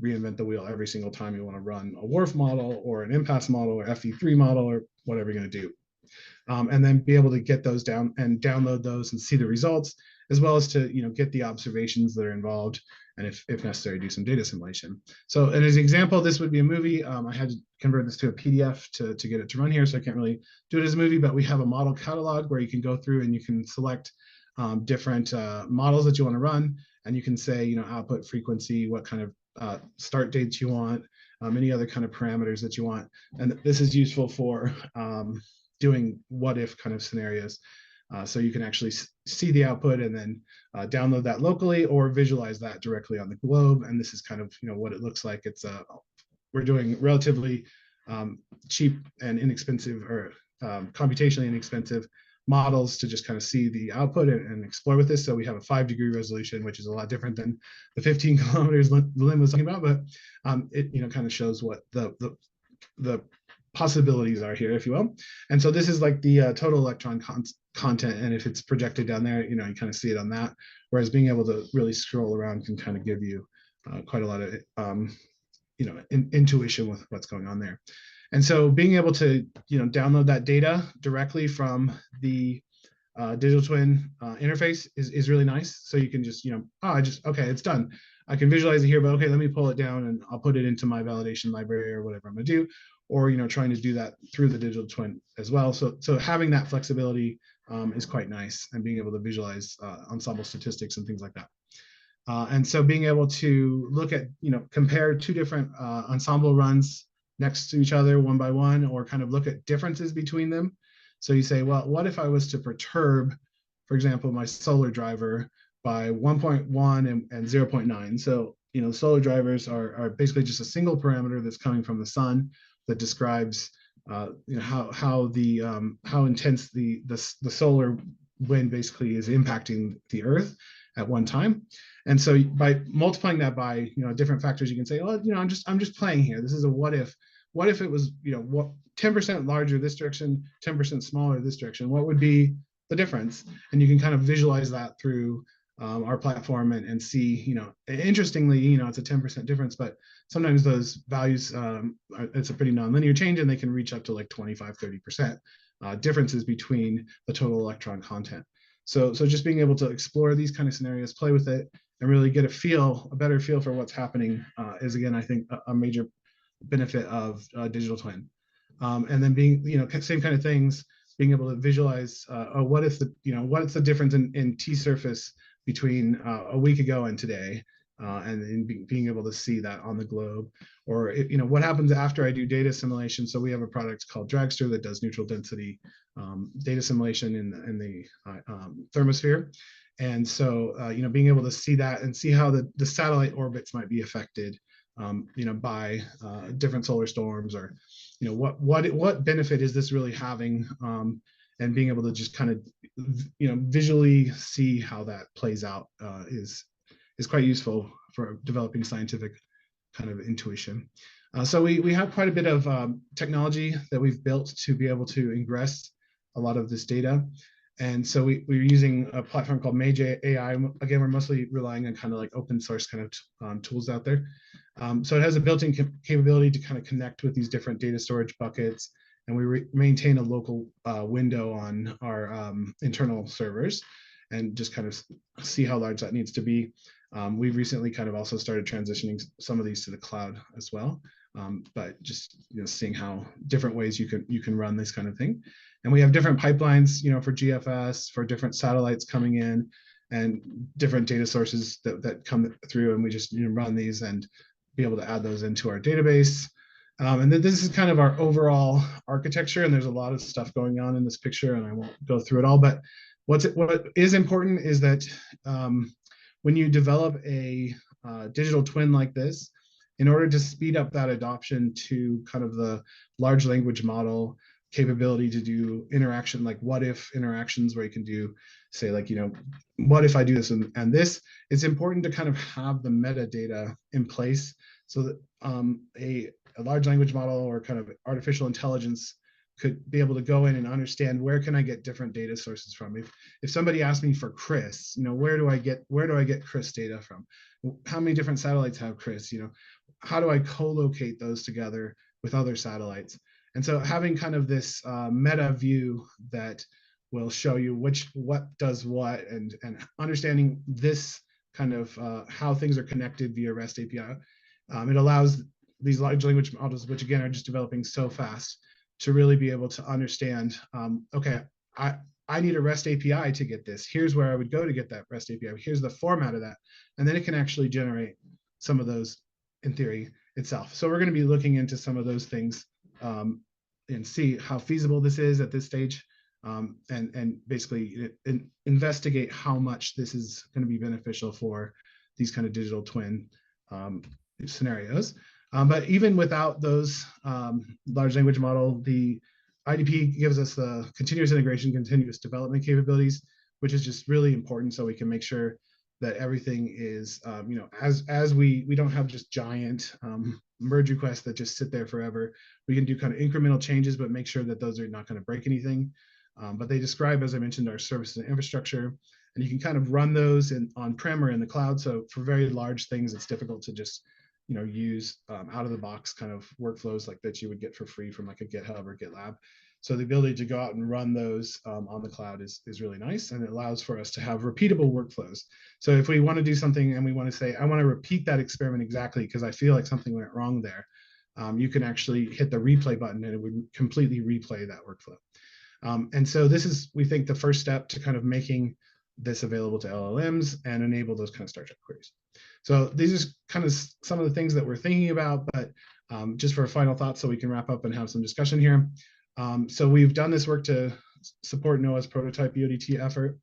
reinvent the wheel every single time you want to run a WRF model or an impasse model or FE3 model or whatever you're going to do. And then be able to get those down and download those and see the results, as well as to, get the observations that are involved, and if necessary, do some data simulation. So, and as an example, this would be a movie. I had to convert this to a PDF to get it to run here, so I can't really do it as a movie, but we have a model catalog where you can go through and you can select different models that you want to run, and you can say, output frequency, what kind of start dates you want, any other kind of parameters that you want. And this is useful for doing what if kind of scenarios. So you can actually see the output and then download that locally or visualize that directly on the globe. And this is kind of what it looks like. It's we're doing relatively cheap and inexpensive, or computationally inexpensive models to just kind of see the output and explore with this. So we have a 5-degree resolution, which is a lot different than the 15 kilometers Lynn was talking about, but it kind of shows what the possibilities are here, if you will. And so this is like the total electron content, and if it's projected down there, you kind of see it on that. Whereas being able to really scroll around can kind of give you quite a lot of intuition with what's going on there. And so being able to download that data directly from the digital twin interface is really nice. So you can just okay, it's done. I can visualize it here, but okay, let me pull it down and I'll put it into my validation library or whatever I'm gonna do, or trying to do that through the digital twin as well. So having that flexibility is quite nice, and being able to visualize ensemble statistics and things like that. And so being able to look at, compare 2 different ensemble runs next to each other one by one, or kind of look at differences between them. So you say, well, what if I was to perturb, for example, my solar driver by 1.1 and 0.9? So, solar drivers are basically just a single parameter that's coming from the sun that describes how intense the solar wind basically is impacting the Earth at one time. And so by multiplying that by different factors, you can say, well, I'm just playing here. This is a what if. What if it was 10% larger this direction, 10% smaller this direction? What would be the difference? And you can kind of visualize that through our platform and see, interestingly, it's a 10% difference, but sometimes those values, it's a pretty nonlinear change, and they can reach up to like 25, 30% differences between the total electron content. So just being able to explore these kind of scenarios, play with it, and really get a better feel for what's happening is, again, I think a major benefit of digital twin. And then being, same kind of things, being able to visualize what is the difference in T surface between a week ago and today, and being able to see that on the globe, or what happens after I do data assimilation. So we have a product called Dragster that does neutral density data assimilation in the thermosphere. And so, being able to see that and see how the satellite orbits might be affected, by different solar storms, or, what benefit is this really having, and being able to just kind of, visually see how that plays out is quite useful for developing scientific kind of intuition. So we have quite a bit of technology that we've built to be able to ingress a lot of this data. And so we're using a platform called Mage AI. Again, we're mostly relying on kind of like open source kind of tools out there. So it has a built-in capability to kind of connect with these different data storage buckets. And we maintain a local window on our internal servers, and just kind of see how large that needs to be. We've recently kind of also started transitioning some of these to the cloud as well. But just seeing how different ways you can run this kind of thing. And we have different pipelines, for GFS, for different satellites coming in, and different data sources that come through, and we just run these and be able to add those into our database. And then this is kind of our overall architecture, and there's a lot of stuff going on in this picture, and I won't go through it all. But what is important is that when you develop a digital twin like this, in order to speed up that adoption to kind of the large language model capability to do interaction, like what if interactions, where you can do, say, like, what if I do this and this, it's important to kind of have the metadata in place, so that a large language model or kind of artificial intelligence could be able to go in and understand, where can I get different data sources from? If somebody asked me for Chris, where do I get Chris data from? How many different satellites have Chris? How do I co-locate those together with other satellites? And so having kind of this meta view that will show you what does what, and understanding this kind of how things are connected via REST API, it allows these large language models, which again are just developing so fast, to really be able to understand, okay, I need a REST API to get this. Here's where I would go to get that REST API. Here's the format of that. And then it can actually generate some of those in theory itself. So we're going to be looking into some of those things and see how feasible this is at this stage, and basically investigate how much this is going to be beneficial for these kind of digital twin scenarios. But even without those large language model, the IDP gives us the continuous integration, continuous development capabilities, which is just really important, so we can make sure that everything is, as we don't have just giant merge requests that just sit there forever. We can do kind of incremental changes, but make sure that those are not going to break anything. But they describe, as I mentioned, our services and infrastructure, and you can kind of run those on-prem or in the cloud. So for very large things, it's difficult to just use out of the box kind of workflows like that you would get for free from like a GitHub or GitLab. So the ability to go out and run those on the cloud is really nice, and it allows for us to have repeatable workflows. So if we want to do something and we want to say, I want to repeat that experiment exactly because I feel like something went wrong there, you can actually hit the replay button and it would completely replay that workflow. And so this is, we think, the first step to kind of making this available to LLMs and enable those kind of Star Trek queries. So these are kind of some of the things that we're thinking about, but just for a final thought so we can wrap up and have some discussion here. So we've done this work to support NOAA's prototype EODT effort,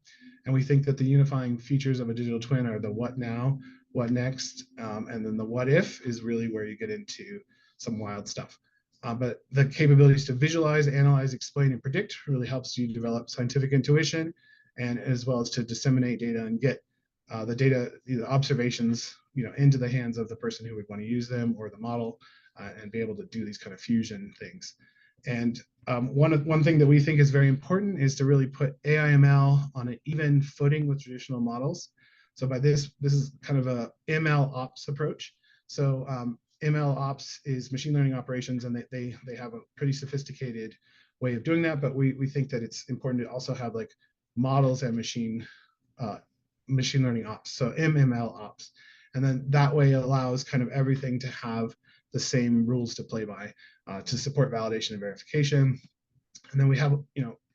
and we think that the unifying features of a digital twin are the what now, what next, and then the what if is really where you get into some wild stuff. But the capabilities to visualize, analyze, explain, and predict really helps you develop scientific intuition, and as well as to disseminate data and get the data, the observations, into the hands of the person who would want to use them or the model, and be able to do these kind of fusion things. And one thing that we think is very important is to really put AI/ML on an even footing with traditional models. So by this is kind of a ML ops approach. So ML ops is machine learning operations, and they have a pretty sophisticated way of doing that. But we think that it's important to also have like models and machine learning ops, so MML ops. And then that way it allows kind of everything to have the same rules to play by to support validation and verification. And then we have,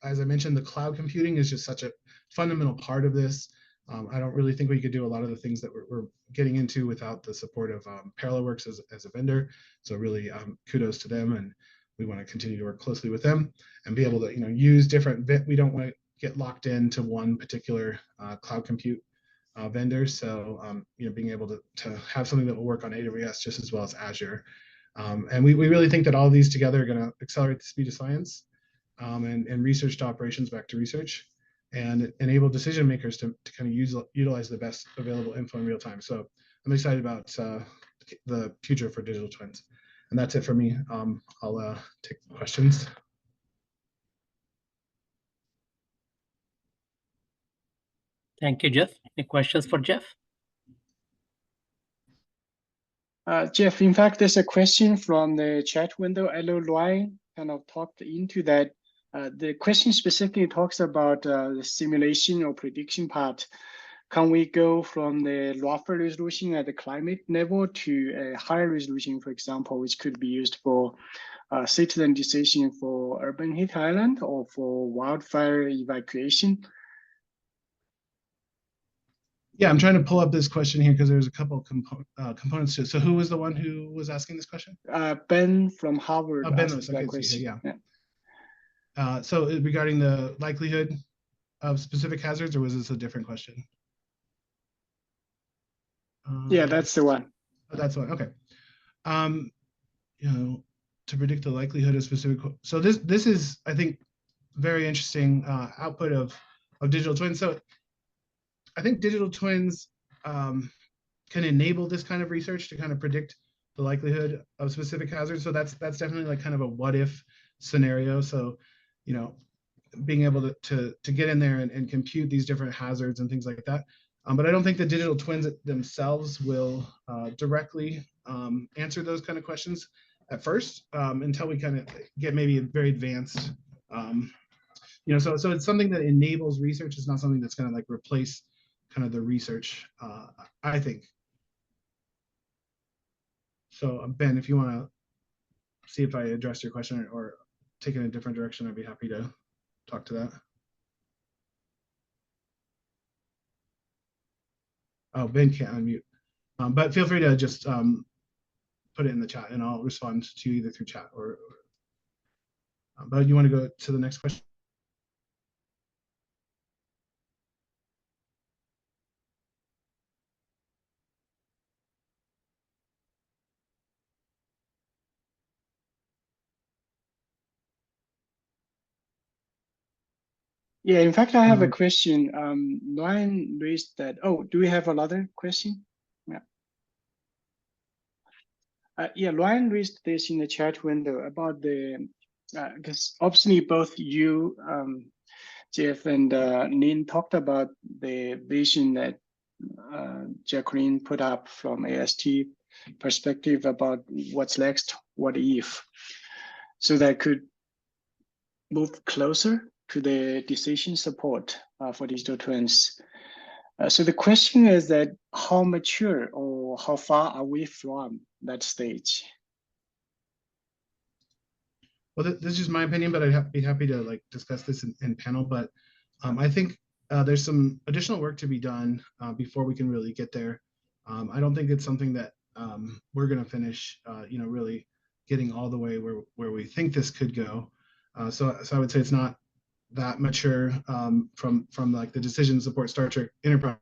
as I mentioned, the cloud computing is just such a fundamental part of this. I don't really think we could do a lot of the things that we're getting into without the support of Parallelworks as a vendor. So really kudos to them, and we want to continue to work closely with them and be able to use different, we don't want to get locked into one particular cloud compute vendor. So being able to have something that will work on AWS just as well as Azure. And we really think that all of these together are going to accelerate the speed of science and research to operations back to research, and enable decision makers to kind of utilize the best available info in real time. So I'm excited about the future for digital twins. And that's it for me. I'll take questions. Thank you, Jeff. Any questions for Jeff? Jeff, in fact, there's a question from the chat window. Hello, Luai kind of talked into that. The question specifically talks about the simulation or prediction part. Can we go from the lower resolution at the climate level to a higher resolution, for example, which could be used for citizen decision for urban heat island or for wildfire evacuation? Yeah, I'm trying to pull up this question here because there's a couple of components to it. So who was the one who was asking this question? Ben from Harvard. Ben Lewis, okay, question. Yeah. So regarding the likelihood of specific hazards, or was this a different question? Yeah, that's the one. Oh, that's the one. Okay. To predict the likelihood of specific. So this is, I think, very interesting output of digital twins. So I think digital twins can enable this kind of research to kind of predict the likelihood of specific hazards. So that's definitely like kind of a what if scenario. So, being able to get in there and compute these different hazards and things like that. But I don't think the digital twins themselves will directly answer those kind of questions at first until we kind of get maybe a very advanced, so it's something that enables research. It's not something that's going to like replace kind of the research, I think. So Ben, if you want to see if I addressed your question or take it in a different direction, I'd be happy to talk to that. Oh, Ben can't unmute, but feel free to just put it in the chat and I'll respond to you either through chat or but you want to go to the next question? Yeah, in fact, I have a question. Ryan raised that. Oh, do we have another question? Yeah. Yeah, Ryan raised this in the chat window about the, because obviously both you, Jeff, and Lin talked about the vision that Jacqueline put up from AST perspective about what's next, what if, so that could move closer to the decision support for digital twins. So the question is that how mature or how far are we from that stage? Well, this is just my opinion, but I'd be happy to like discuss this in panel. But I think there's some additional work to be done before we can really get there. I don't think it's something that we're going to finish, really getting all the way where we think this could go. So I would say it's not that mature from like the decision support Star Trek Enterprise.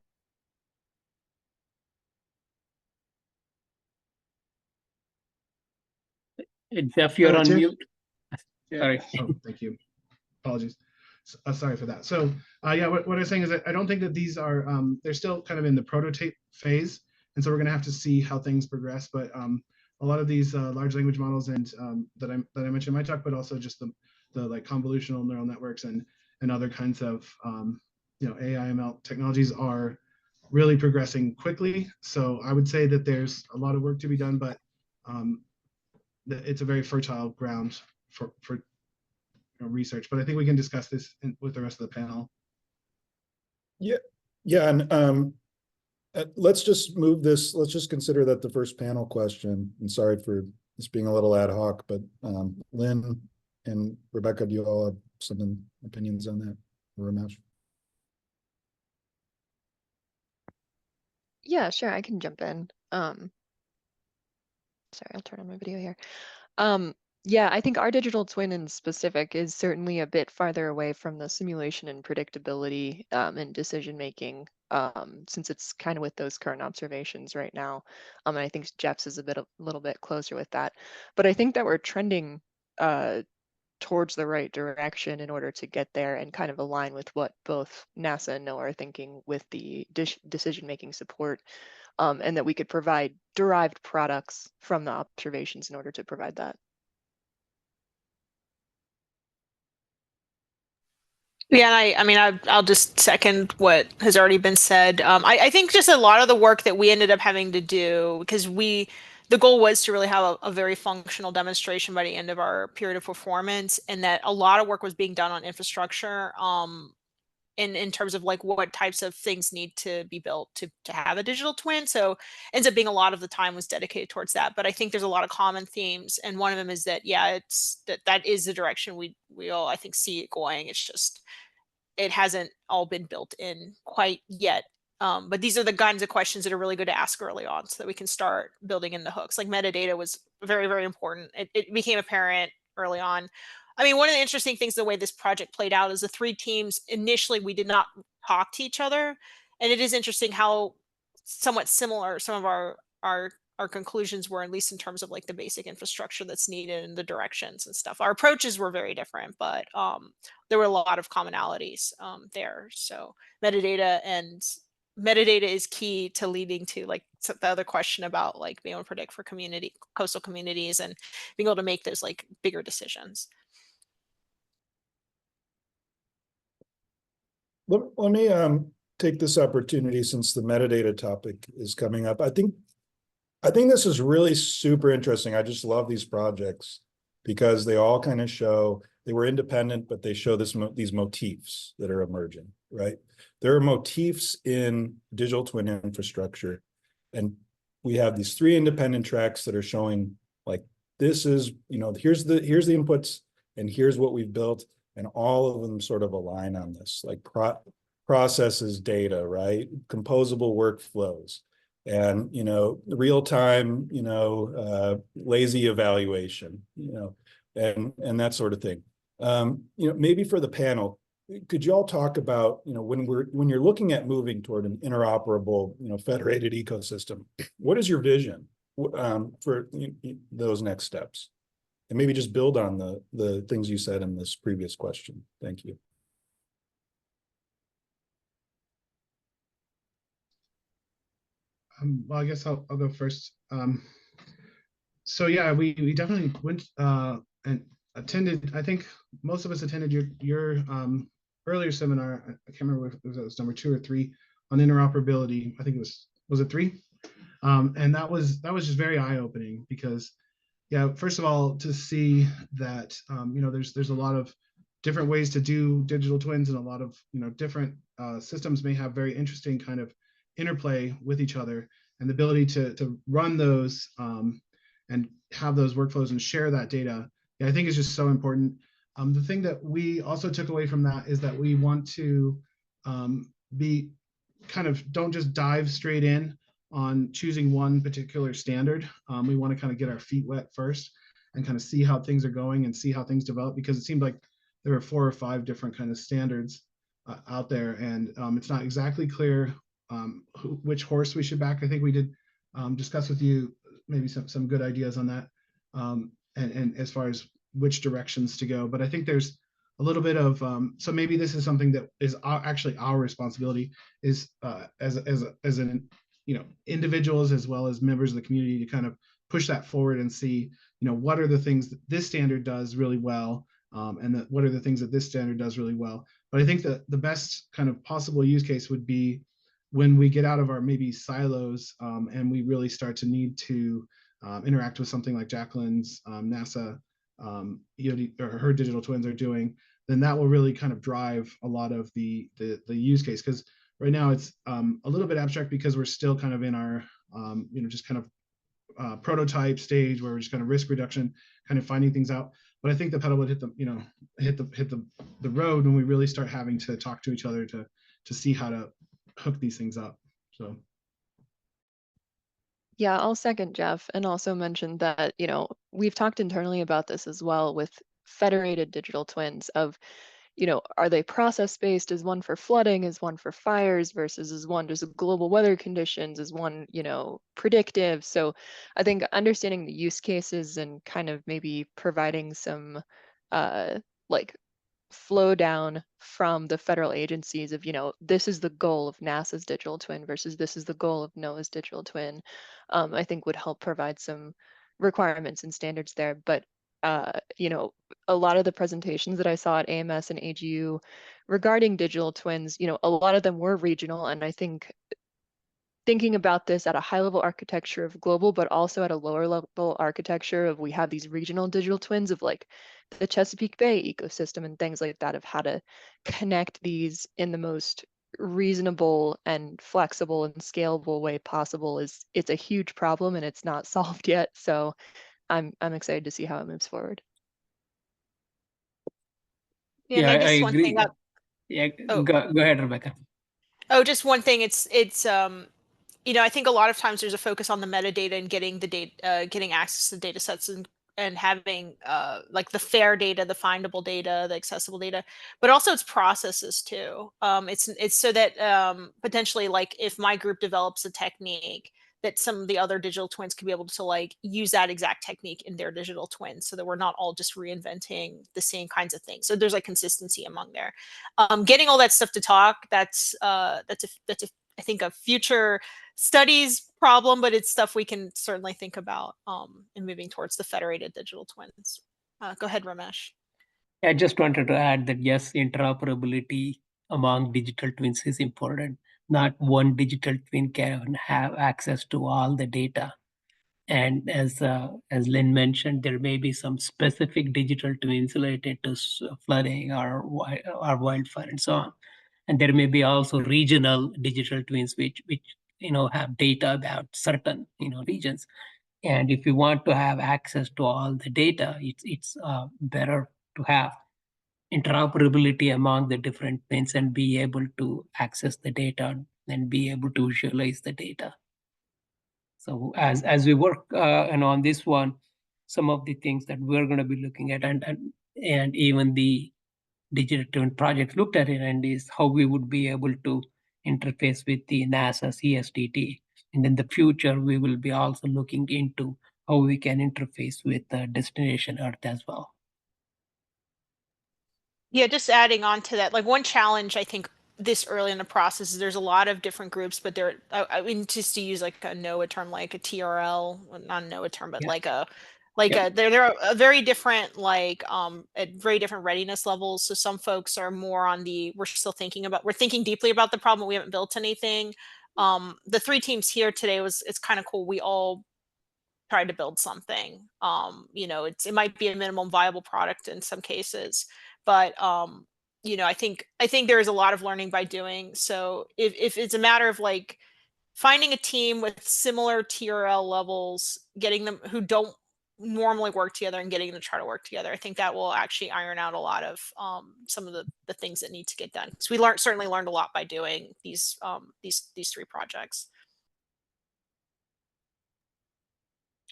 Jeff, you're on mute. Yeah. Sorry. Oh, thank you. Apologies. Sorry for that. So yeah, what I'm saying is that I don't think that these are, they're still kind of in the prototype phase. And so we're going to have to see how things progress. But a lot of these large language models and that I mentioned in my talk, but also just the like convolutional neural networks and other kinds of AI ML technologies are really progressing quickly. So I would say that there's a lot of work to be done, but it's a very fertile ground for research. But I think we can discuss this with the rest of the panel. Yeah, and let's just move this. Let's just consider that the first panel question. And sorry for this being a little ad hoc, but Lynn and Rebecca, do you all have some opinions on that? Or Ramesh? Yeah, sure, I can jump in. Sorry, I'll turn on my video here. Yeah, I think our digital twin in specific is certainly a bit farther away from the simulation and predictability and decision making, since it's kind of with those current observations right now. And I think Jeff's is a little bit closer with that. But I think that we're trending towards the right direction in order to get there and kind of align with what both NASA and NOAA are thinking with the decision making support, and that we could provide derived products from the observations in order to provide that. Yeah, I mean, I'll just second what has already been said. I think just a lot of the work that we ended up having to do, because the goal was to really have a very functional demonstration by the end of our period of performance, and that a lot of work was being done on infrastructure, in terms of like what types of things need to be built to have a digital twin. So ends up being a lot of the time was dedicated towards that. But I think there's a lot of common themes, and one of them is that, yeah, it's that is the direction we all, I think, see it going. It's just it hasn't all been built in quite yet. But these are the kinds of questions that are really good to ask early on so that we can start building in the hooks. Like metadata was very, very important. It became apparent early on. I mean, one of the interesting things, the way this project played out, is the three teams, initially, we did not talk to each other. And it is interesting how somewhat similar some of our conclusions were, at least in terms of like the basic infrastructure that's needed and the directions and stuff. Our approaches were very different, but there were a lot of commonalities there. So metadata is key to leading to like the other question about like being able to predict for coastal communities and being able to make those like bigger decisions. Let me take this opportunity, since the metadata topic is coming up. I think this is really super interesting. I just love these projects because they all kind of show, they were independent, but they show these motifs that are emerging, right? There are motifs in digital twin infrastructure, and we have these three independent tracks that are showing like, this is, here's the inputs and here's what we've built, and all of them sort of align on this, like processes data, right? Composable workflows. And real-time lazy evaluation, and that sort of thing. Maybe for the panel, could you all talk about when you're looking at moving toward an interoperable federated ecosystem, what is your vision for those next steps? And maybe just build on the things you said in this previous question. Thank you. Well, I guess I'll go first. So yeah, we definitely went and attended. I think most of us attended your earlier seminar. I can't remember if it was number 2 or 3 on interoperability. I think it was it 3? And that was just very eye-opening, because yeah, first of all, to see that there's a lot of different ways to do digital twins, and a lot of different systems may have very interesting kind of interplay with each other, and the ability to run those and have those workflows and share that data, I think is just so important. The thing that we also took away from that is that we want to be kind of, don't just dive straight in on choosing one particular standard. We want to kind of get our feet wet first and kind of see how things are going and see how things develop, because it seemed like there were 4 or 5 different kind of standards out there, and it's not exactly clear which horse we should back. I think we did discuss with you maybe some good ideas on that, and as far as which directions to go. But I think there's a little bit of so maybe this is something that is actually our responsibility, is as an individuals as well as members of the community, to kind of push that forward and see what are the things that this standard does really well, and what are the things that this standard does really well. But I think that the best kind of possible use case would be when we get out of our maybe silos, and we really start to need to interact with something like Jacqueline's NASA EOD, or her digital twins are doing, then that will really kind of drive a lot of the use case. Because right now it's a little bit abstract because we're still kind of in our, just kind of prototype stage where we're just kind of risk reduction, kind of finding things out. But I think the pedal would hit the road when we really start having to talk to each other to see how to hook these things up. So. Yeah, I'll second Jeff and also mention that, we've talked internally about this as well with federated digital twins of, are they process-based? Is one for flooding? Is one for fires versus is one just global weather conditions? Is one, predictive? So I think understanding the use cases and kind of maybe providing some like flow down from the federal agencies of, this is the goal of NASA's digital twin versus this is the goal of NOAA's digital twin, I think would help provide some requirements and standards there. But, a lot of the presentations that I saw at AMS and AGU regarding digital twins, a lot of them were regional. And I think thinking about this at a high level architecture of global, but also at a lower level architecture of we have these regional digital twins of like the Chesapeake Bay ecosystem and things like that of how to connect these in the most reasonable and flexible and scalable way possible it's a huge problem and it's not solved yet. So I'm excited to see how it moves forward. Yeah, and I just one agree. thing up. Yeah, Oh. go ahead, Rebecca. Oh, just one thing. It's I think a lot of times there's a focus on the metadata and getting the data, getting access to data sets and having like the fair data, the findable data, the accessible data, but also it's processes too. It's so that potentially like if my group develops a technique that some of the other digital twins can be able to like use that exact technique in their digital twins so that we're not all just reinventing the same kinds of things. So there's like consistency among there. Getting all that stuff to talk, that's I think a future studies problem, but it's stuff we can certainly think about in moving towards the federated digital twins. Go ahead, Ramesh. I just wanted to add that yes, interoperability among digital twins is important. Not one digital twin can have access to all the data. And as Lynn mentioned, there may be some specific digital twins related to flooding or wildfire and so on. And there may be also regional digital twins which have data about certain regions. And if you want to have access to all the data, it's better to have interoperability among the different twins and be able to access the data and be able to visualize the data. So as we work on this one, some of the things that we're going to be looking at and even the digital twin project looked at it and is how we would be able to interface with the NASA CSDT. And in the future, we will be also looking into how we can interface with destination Earth as well. Yeah, just adding on to that, like one challenge I think this early in the process is there's a lot of different groups, but I mean, just to use like a NOAA term, like a TRL, not a NOAA term, but yeah. they're a very different, like at very different readiness levels. So some folks are more on we're thinking deeply about the problem. We haven't built anything. The three teams here today it's kind of cool. We all tried to build something. It might be a minimum viable product in some cases, but I think there is a lot of learning by doing. So if it's a matter of like finding a team with similar TRL levels, getting them who don't normally work together and getting them to try to work together, I think that will actually iron out a lot of some of the things that need to get done. So we certainly learned a lot by doing these three projects.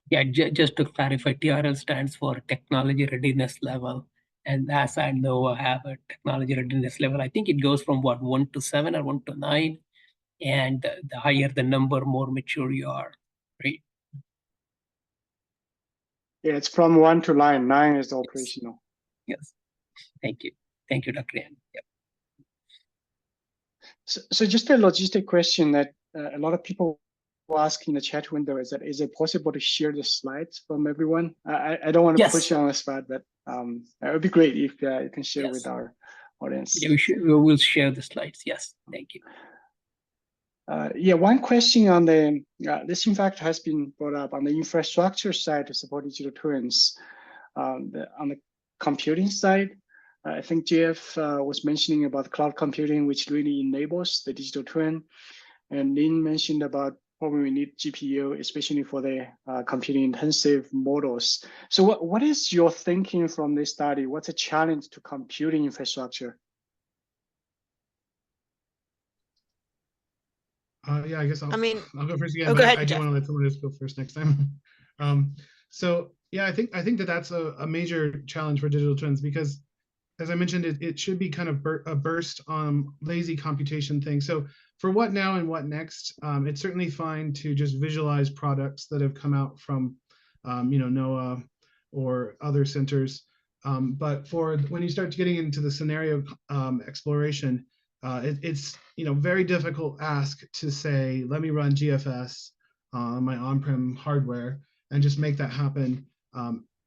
Yeah, just to clarify, TRL stands for Technology Readiness Level. And as I know, I have a technology readiness level. I think it goes from 1 to 7 or 1 to 9. And the higher the number, more mature you are, right? Yeah, it's from 1 to 9. 9 is operational. Yes. Thank you. Thank you, Dr. Yan. Yep. So just a logistic question that a lot of people ask in the chat window is it possible to share the slides from everyone? I don't want to push you on the spot, but it would be great if you can share with our audience. Yeah, we will share the slides. Yes, thank you. Yeah, one question on this in fact has been brought up on the infrastructure side to support digital twins. On the computing side, I think Jeff was mentioning about cloud computing, which really enables the digital twin. And Lin mentioned about probably we need GPU, especially for the computing intensive models. So what is your thinking from this study? What's a challenge to computing infrastructure? Yeah, I guess I'll go first again, go but ahead, I do Jeff. want to let someone else go first next time. So yeah, I think that that's a major challenge for digital twins, because as I mentioned, it should be kind of a burst lazy computation thing. So for what now and what next, it's certainly fine to just visualize products that have come out from NOAA or other centers. But for when you start getting into the scenario exploration, it's very difficult ask to say, let me run GFS on my on-prem hardware and just make that happen.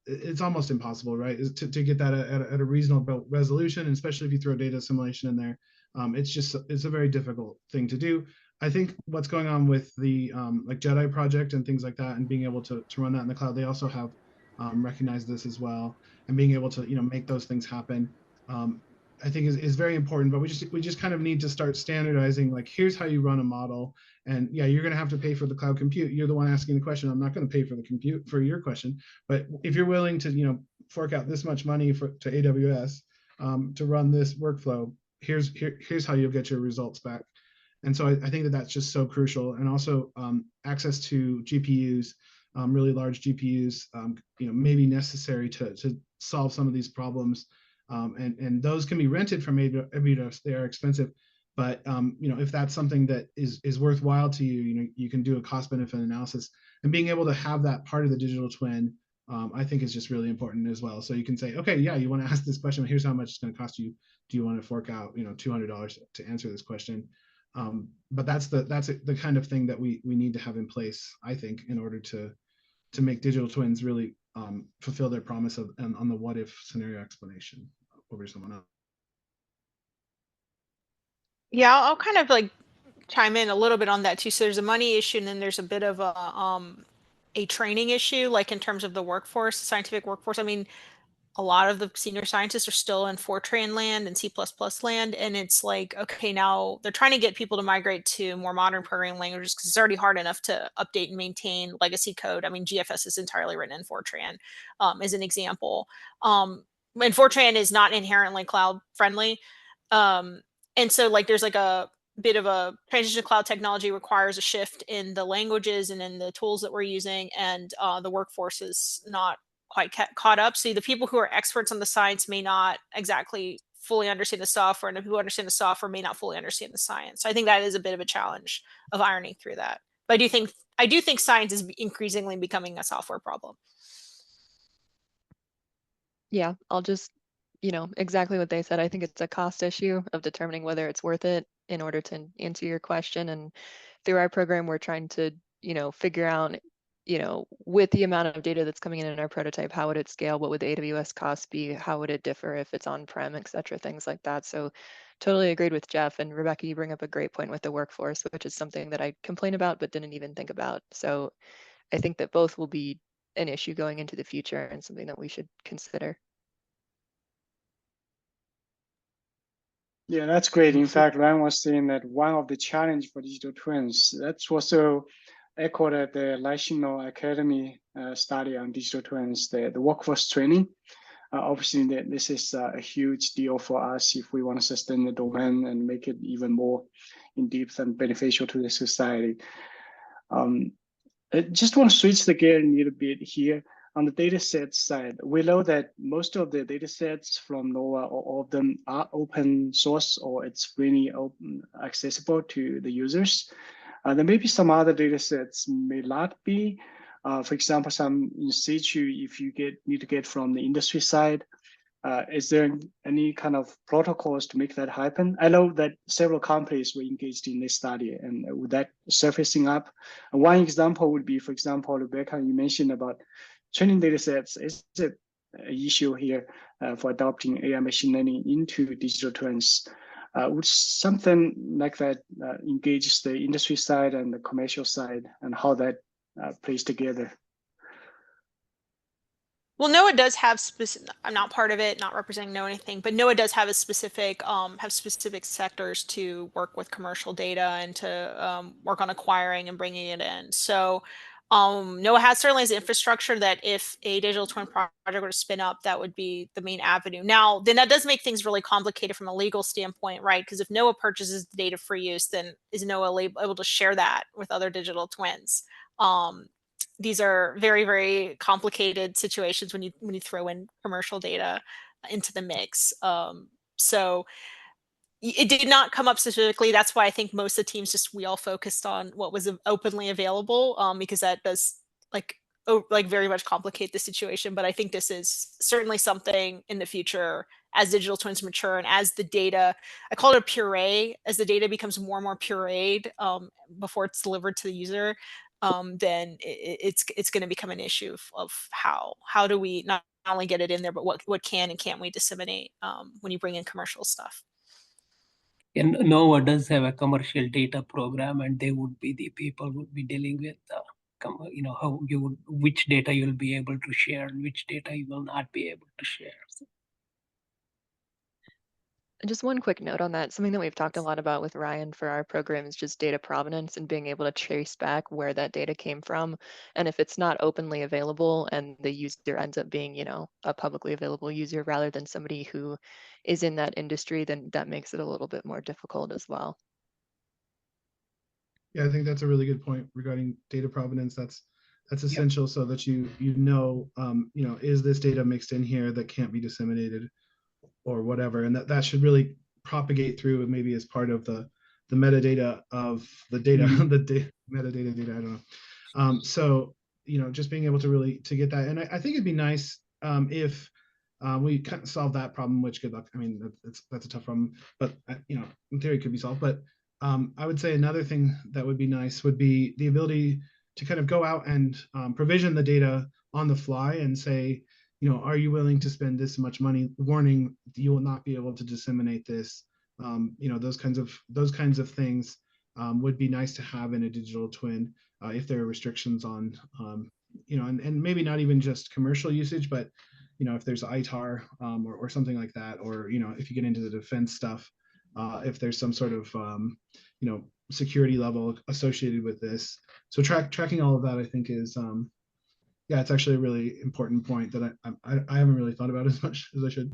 It's almost impossible, right? To get that at a reasonable resolution, and especially if you throw data assimilation in there. It's a very difficult thing to do. I think what's going on with the like JEDI project and things like that, and being able to run that in the cloud, they also have recognized this as well, and being able to make those things happen. I think is very important, but we just kind of need to start standardizing, like, here's how you run a model. And yeah, you're going to have to pay for the cloud compute. You're the one asking the question. I'm not going to pay for the compute for your question. But if you're willing to, fork out this much money to AWS to run this workflow, here's how you'll get your results back. And so I think that that's just so crucial. And also access to GPUs, really large GPUs, may be necessary to solve some of these problems. And those can be rented from AWS. They are expensive, but if that's something that is worthwhile to you, you can do a cost benefit analysis, and being able to have that part of the digital twin, I think is just really important as well. So you can say, okay, yeah, you want to ask this question, here's how much it's going to cost you. Do you want to fork out $200 to answer this question? But that's the kind of thing that we need to have in place, I think, in order to make digital twins really fulfill their promise on the what if scenario explanation. Over to someone else. Yeah, I'll kind of like chime in a little bit on that too. So there's a money issue, and then there's a bit of a training issue, like in terms of the workforce, scientific workforce. I mean, a lot of the senior scientists are still in Fortran land and C++ land. And it's like, okay, now they're trying to get people to migrate to more modern programming languages, because it's already hard enough to update and maintain legacy code. I mean, GFS is entirely written in Fortran, as an example. And Fortran is not inherently cloud friendly. And so like, there's like a bit of a transition to cloud technology requires a shift in the languages and in the tools that we're using. And the workforce is not quite caught up. So the people who are experts on the science may not exactly fully understand the software, and the people who understand the software may not fully understand the science. So I think that is a bit of a challenge of ironing through that. But I do think science is increasingly becoming a software problem. Yeah, I'll just, exactly what they said. I think it's a cost issue of determining whether it's worth it in order to answer your question. And through our program, we're trying to, figure out, with the amount of data that's coming in our prototype, how would it scale? What would the AWS cost be? How would it differ if it's on-prem, et cetera, things like that. So totally agreed with Jeff. And Rebecca, you bring up a great point with the workforce, which is something that I complain about, but didn't even think about. So I think that both will be an issue going into the future and something that we should consider. Yeah, that's great. In fact, Ryan was saying that one of the challenge for digital twins, that's also echoed at the National Academy study on digital twins, the workforce training. Obviously, this is a huge deal for us if we want to sustain the domain and make it even more in depth and beneficial to the society. I just want to switch the gear a little bit here. On the data set side, we know that most of the data sets from NOAA, or all of them, are open source, or it's really open, accessible to the users. There may be some other data sets may not be. For example, some in situ, if you need to get from the industry side, is there any kind of protocols to make that happen? I know that several companies were engaged in this study, and with that surfacing up, one example would be, for example, Rebecca, you mentioned about training data sets. Is it an issue here for adopting AI machine learning into digital twins? Would something like that engage the industry side and the commercial side, and how that plays together? Well, NOAA does have specific, I'm not part of it, not representing NOAA anything, but NOAA does have a specific, have specific sectors to work with commercial data and to work on acquiring and bringing it in. So NOAA has certainly has infrastructure that if a digital twin project were to spin up, that would be the main avenue. Now, then that does make things really complicated from a legal standpoint, right? Because if NOAA purchases the data for use, then is NOAA able to share that with other digital twins? These are very, very complicated situations when you throw in commercial data into the mix. So it did not come up specifically. That's why I think most of the teams we all focused on what was openly available, because that does like very much complicate the situation. But I think this is certainly something in the future as digital twins mature and as the data, I call it a puree, as the data becomes more and more pureed before it's delivered to the user, then it's going to become an issue of how do we not only get it in there, but what can and can't we disseminate when you bring in commercial stuff. And NOAA does have a commercial data program, and they would be the people who would be dealing with, how which data you'll be able to share and which data you will not be able to share. So. Just one quick note on that. Something that we've talked a lot about with Ryan for our program is just data provenance and being able to trace back where that data came from. And if it's not openly available and the user ends up being, a publicly available user rather than somebody who is in that industry, then that makes it a little bit more difficult as well. Yeah, I think that's a really good point regarding data provenance. That's essential so that you know, is this data mixed in here that can't be disseminated or whatever, and that should really propagate through and maybe as part of the metadata of the data, the metadata data. I don't know. So just being able to really get that, and I think it'd be nice if we kind of solve that problem. Which good luck. I mean, that's a tough problem, but in theory it could be solved. But I would say another thing that would be nice would be the ability to kind of go out and provision the data on the fly and say, are you willing to spend this much money? Warning, you will not be able to disseminate this. Those kinds of things would be nice to have in a digital twin if there are restrictions on, and maybe not even just commercial usage, but if there's ITAR or something like that, or if you get into the defense stuff, if there's some sort of security level associated with this. So tracking all of that, I think is yeah, it's actually a really important point that I haven't really thought about as much as I should.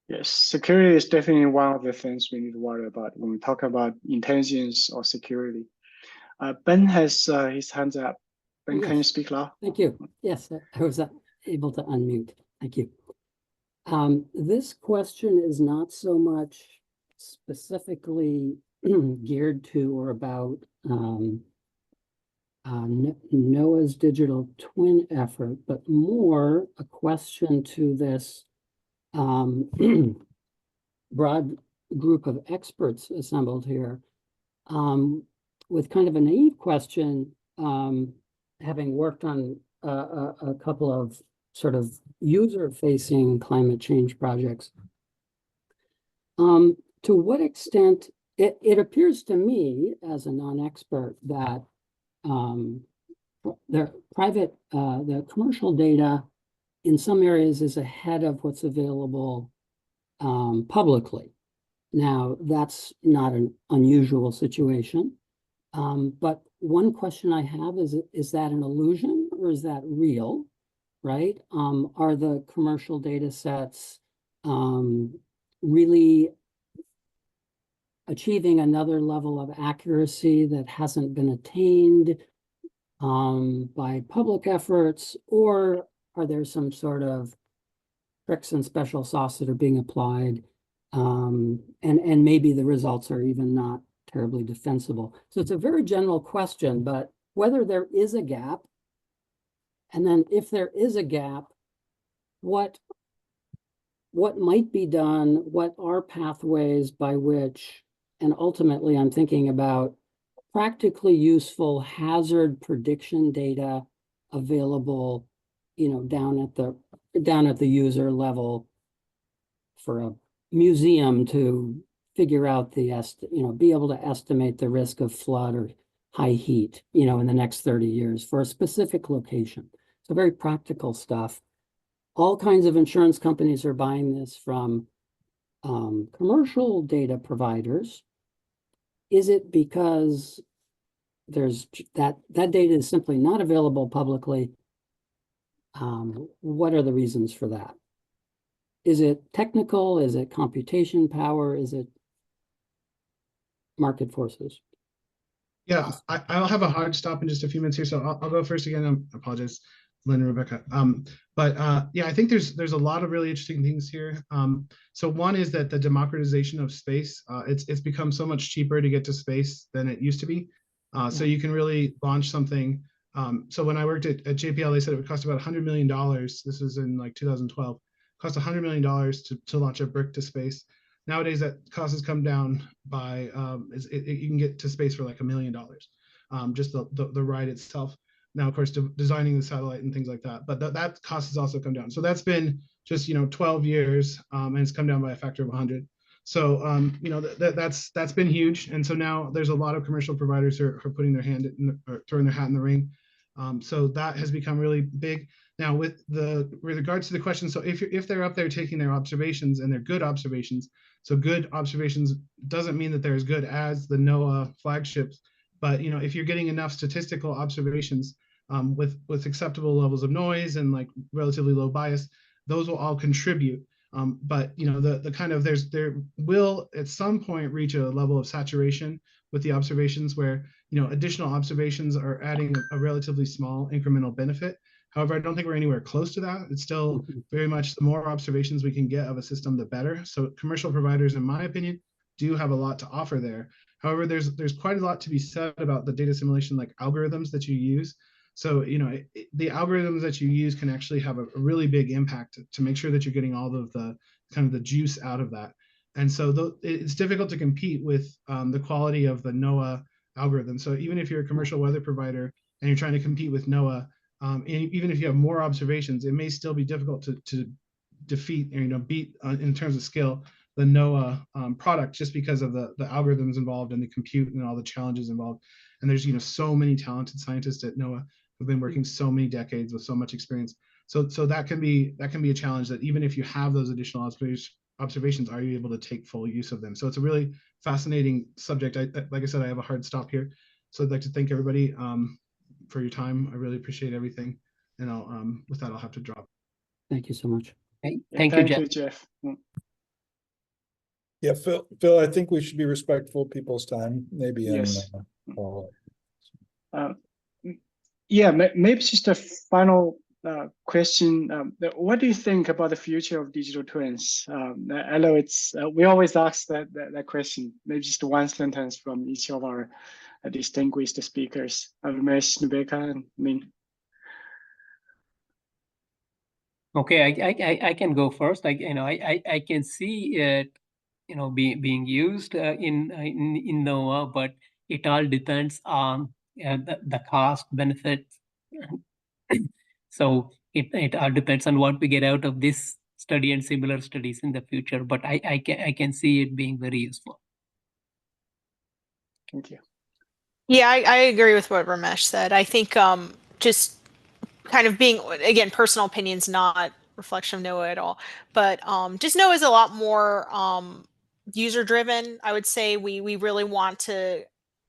Yes, security is definitely one of the things we need to worry about when we talk about intelligence or security. Ben has his hands up. Ben, Yes. Can you speak loud? Thank you. Yes, I was able to unmute. Thank you. This question is not so much specifically geared to or about NOAA's digital twin effort, but more a question to this broad group of experts assembled here, with kind of a naive question, having worked on a couple of sort of user-facing climate change projects. To what extent, it appears to me as a non-expert that the commercial data in some areas is ahead of what's available publicly. Now, that's not an unusual situation. But one question I have is that an illusion or is that real, right? Are the commercial data sets really achieving another level of accuracy that hasn't been attained by public efforts, or are there some sort of tricks and special sauce that are being applied, and maybe the results are even not terribly defensible? So it's a very general question, but whether there is a gap, and then if there is a gap, what might be done, what are pathways by which, and ultimately I'm thinking about practically useful hazard prediction data available, down at the user level for a museum to figure out be able to estimate the risk of flood or high heat, in the next 30 years for a specific location. So very practical stuff. All kinds of insurance companies are buying this from commercial data providers. Is it because there's that data is simply not available publicly? What are the reasons for that? Is it technical? Is it computation power? Is it market forces? Yeah, I'll have a hard stop in just a few minutes here, so I'll go first again. I apologize, Lynn and Rebecca. Yeah, I think there's a lot of really interesting things here. So one is that the democratization of space, it's become so much cheaper to get to space than it used to be. So you can really launch something. So when I worked at JPL, they said it would cost about $100 million. This was in like 2012. Cost $100 million to launch a brick to space. Nowadays, that cost has come down by you can get to space for like $1 million, just the ride itself. Now, of course, designing the satellite and things like that, but that cost has also come down. So that's been just 12 years, and it's come down by a factor of 100. So that's been huge. And so now there's a lot of commercial providers who are putting their hand or throwing their hat in the ring. So that has become really big. Now, with regards to the question, so if they're up there taking their observations and they're good observations, so good observations doesn't mean that they're as good as the NOAA flagships, but if you're getting enough statistical observations with acceptable levels of noise and like relatively low bias, those will all contribute. But there will at some point reach a level of saturation with the observations where additional observations are adding a relatively small incremental benefit. However, I don't think we're anywhere close to that. It's still very much the more observations we can get of a system, the better. So commercial providers, in my opinion, do have a lot to offer there. However, there's quite a lot to be said about the data simulation like algorithms that you use. So, the algorithms that you use can actually have a really big impact to make sure that you're getting all of the kind of the juice out of that. And so it's difficult to compete with the quality of the NOAA algorithm. So even if you're a commercial weather provider and you're trying to compete with NOAA, and even if you have more observations, it may still be difficult to defeat or beat in terms of skill the NOAA product, just because of the algorithms involved and the compute and all the challenges involved. And there's so many talented scientists at NOAA who've been working so many decades with so much experience. So that can be a challenge, that even if you have those additional observations, are you able to take full use of them? So it's a really fascinating subject. Like I said, I have a hard stop here. So I'd like to thank everybody for your time. I really appreciate everything. And with that, I'll have to drop. Thank you so much. Thank you, Jeff. Yeah, Phil, I think we should be respectful of people's time. Maybe Yes. in Yeah, maybe just a final question. What do you think about the future of digital twins? I know it's we always ask that question. Maybe just one sentence from each of our distinguished speakers, Ramesh, Rebecca, and Lynn. Okay, I can go first. I can see it, being used in NOAA, but it all depends on the cost benefit. So it all depends on what we get out of this study and similar studies in the future. But I can see it being very useful. Thank you. Yeah, I agree with what Ramesh said. I think just kind of being, again, personal opinions, not reflection of NOAA at all, but just NOAA is a lot more user driven. I would say we really want to,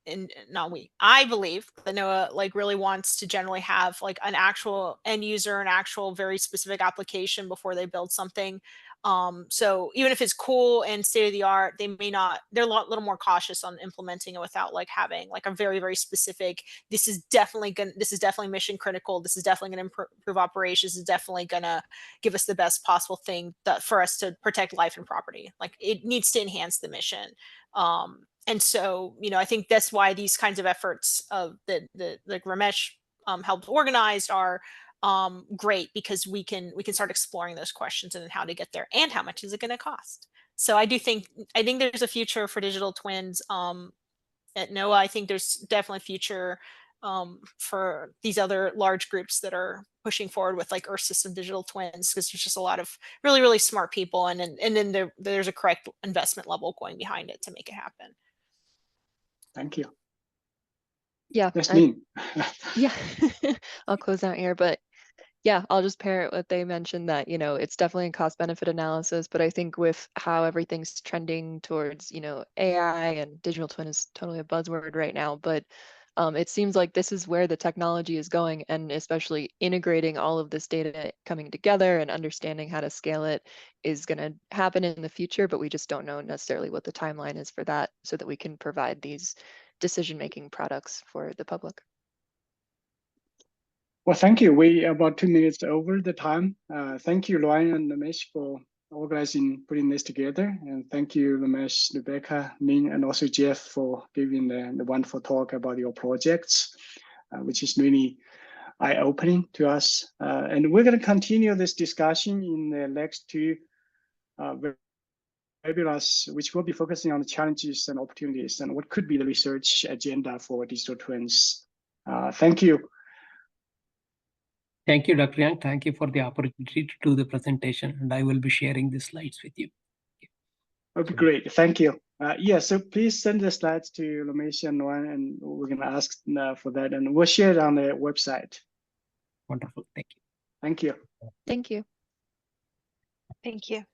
and not we, I believe that NOAA really wants to generally have an actual end user, an actual very specific application before they build something. So even if it's cool and state of the art, they're a little more cautious on implementing it without having a very, very specific, this is definitely mission critical. This is definitely going to improve operations. This is definitely going to give us the best possible thing for us to protect life and property. It needs to enhance the mission. And so, I think that's why these kinds of efforts of that Ramesh helped organize are great, because we can start exploring those questions and then how to get there and how much is it going to cost. So I think there's a future for digital twins at NOAA. I think there's definitely a future for these other large groups that are pushing forward with Earth system digital twins, because there's just a lot of really, really smart people, and then there's a correct investment level going behind it to make it happen. Thank you. Yeah. That's me. Yeah, I'll close out here, but yeah, I'll just parrot what they mentioned that, you know, it's definitely a cost benefit analysis, but I think with how everything's trending towards, you know, AI and digital twin is totally a buzzword right now, but it seems like this is where the technology is going, and especially integrating all of this data coming together and understanding how to scale it is going to happen in the future, but we just don't know necessarily what the timeline is for that so that we can provide these decision-making products for the public. Well, thank you. We are about 2 minutes over the time. Thank you, Ryan and Ramesh, for organizing, putting this together. And thank you, Ramesh, Rebecca, Ning, and also Jeff for giving the wonderful talk about your projects, which is really eye-opening to us. And we're going to continue this discussion in the next two webinars, which will be focusing on the challenges and opportunities and what could be the research agenda for digital twins. Thank you. Thank you, Dr. Yang. Thank you for the opportunity to do the presentation, and I will be sharing the slides with you. Okay, great. Thank you. Yeah, so please send the slides to Ramesh and Ryan, and we're going to ask for that, and we'll share it on the website. Wonderful. Thank you. Thank you. Thank you. Thank you.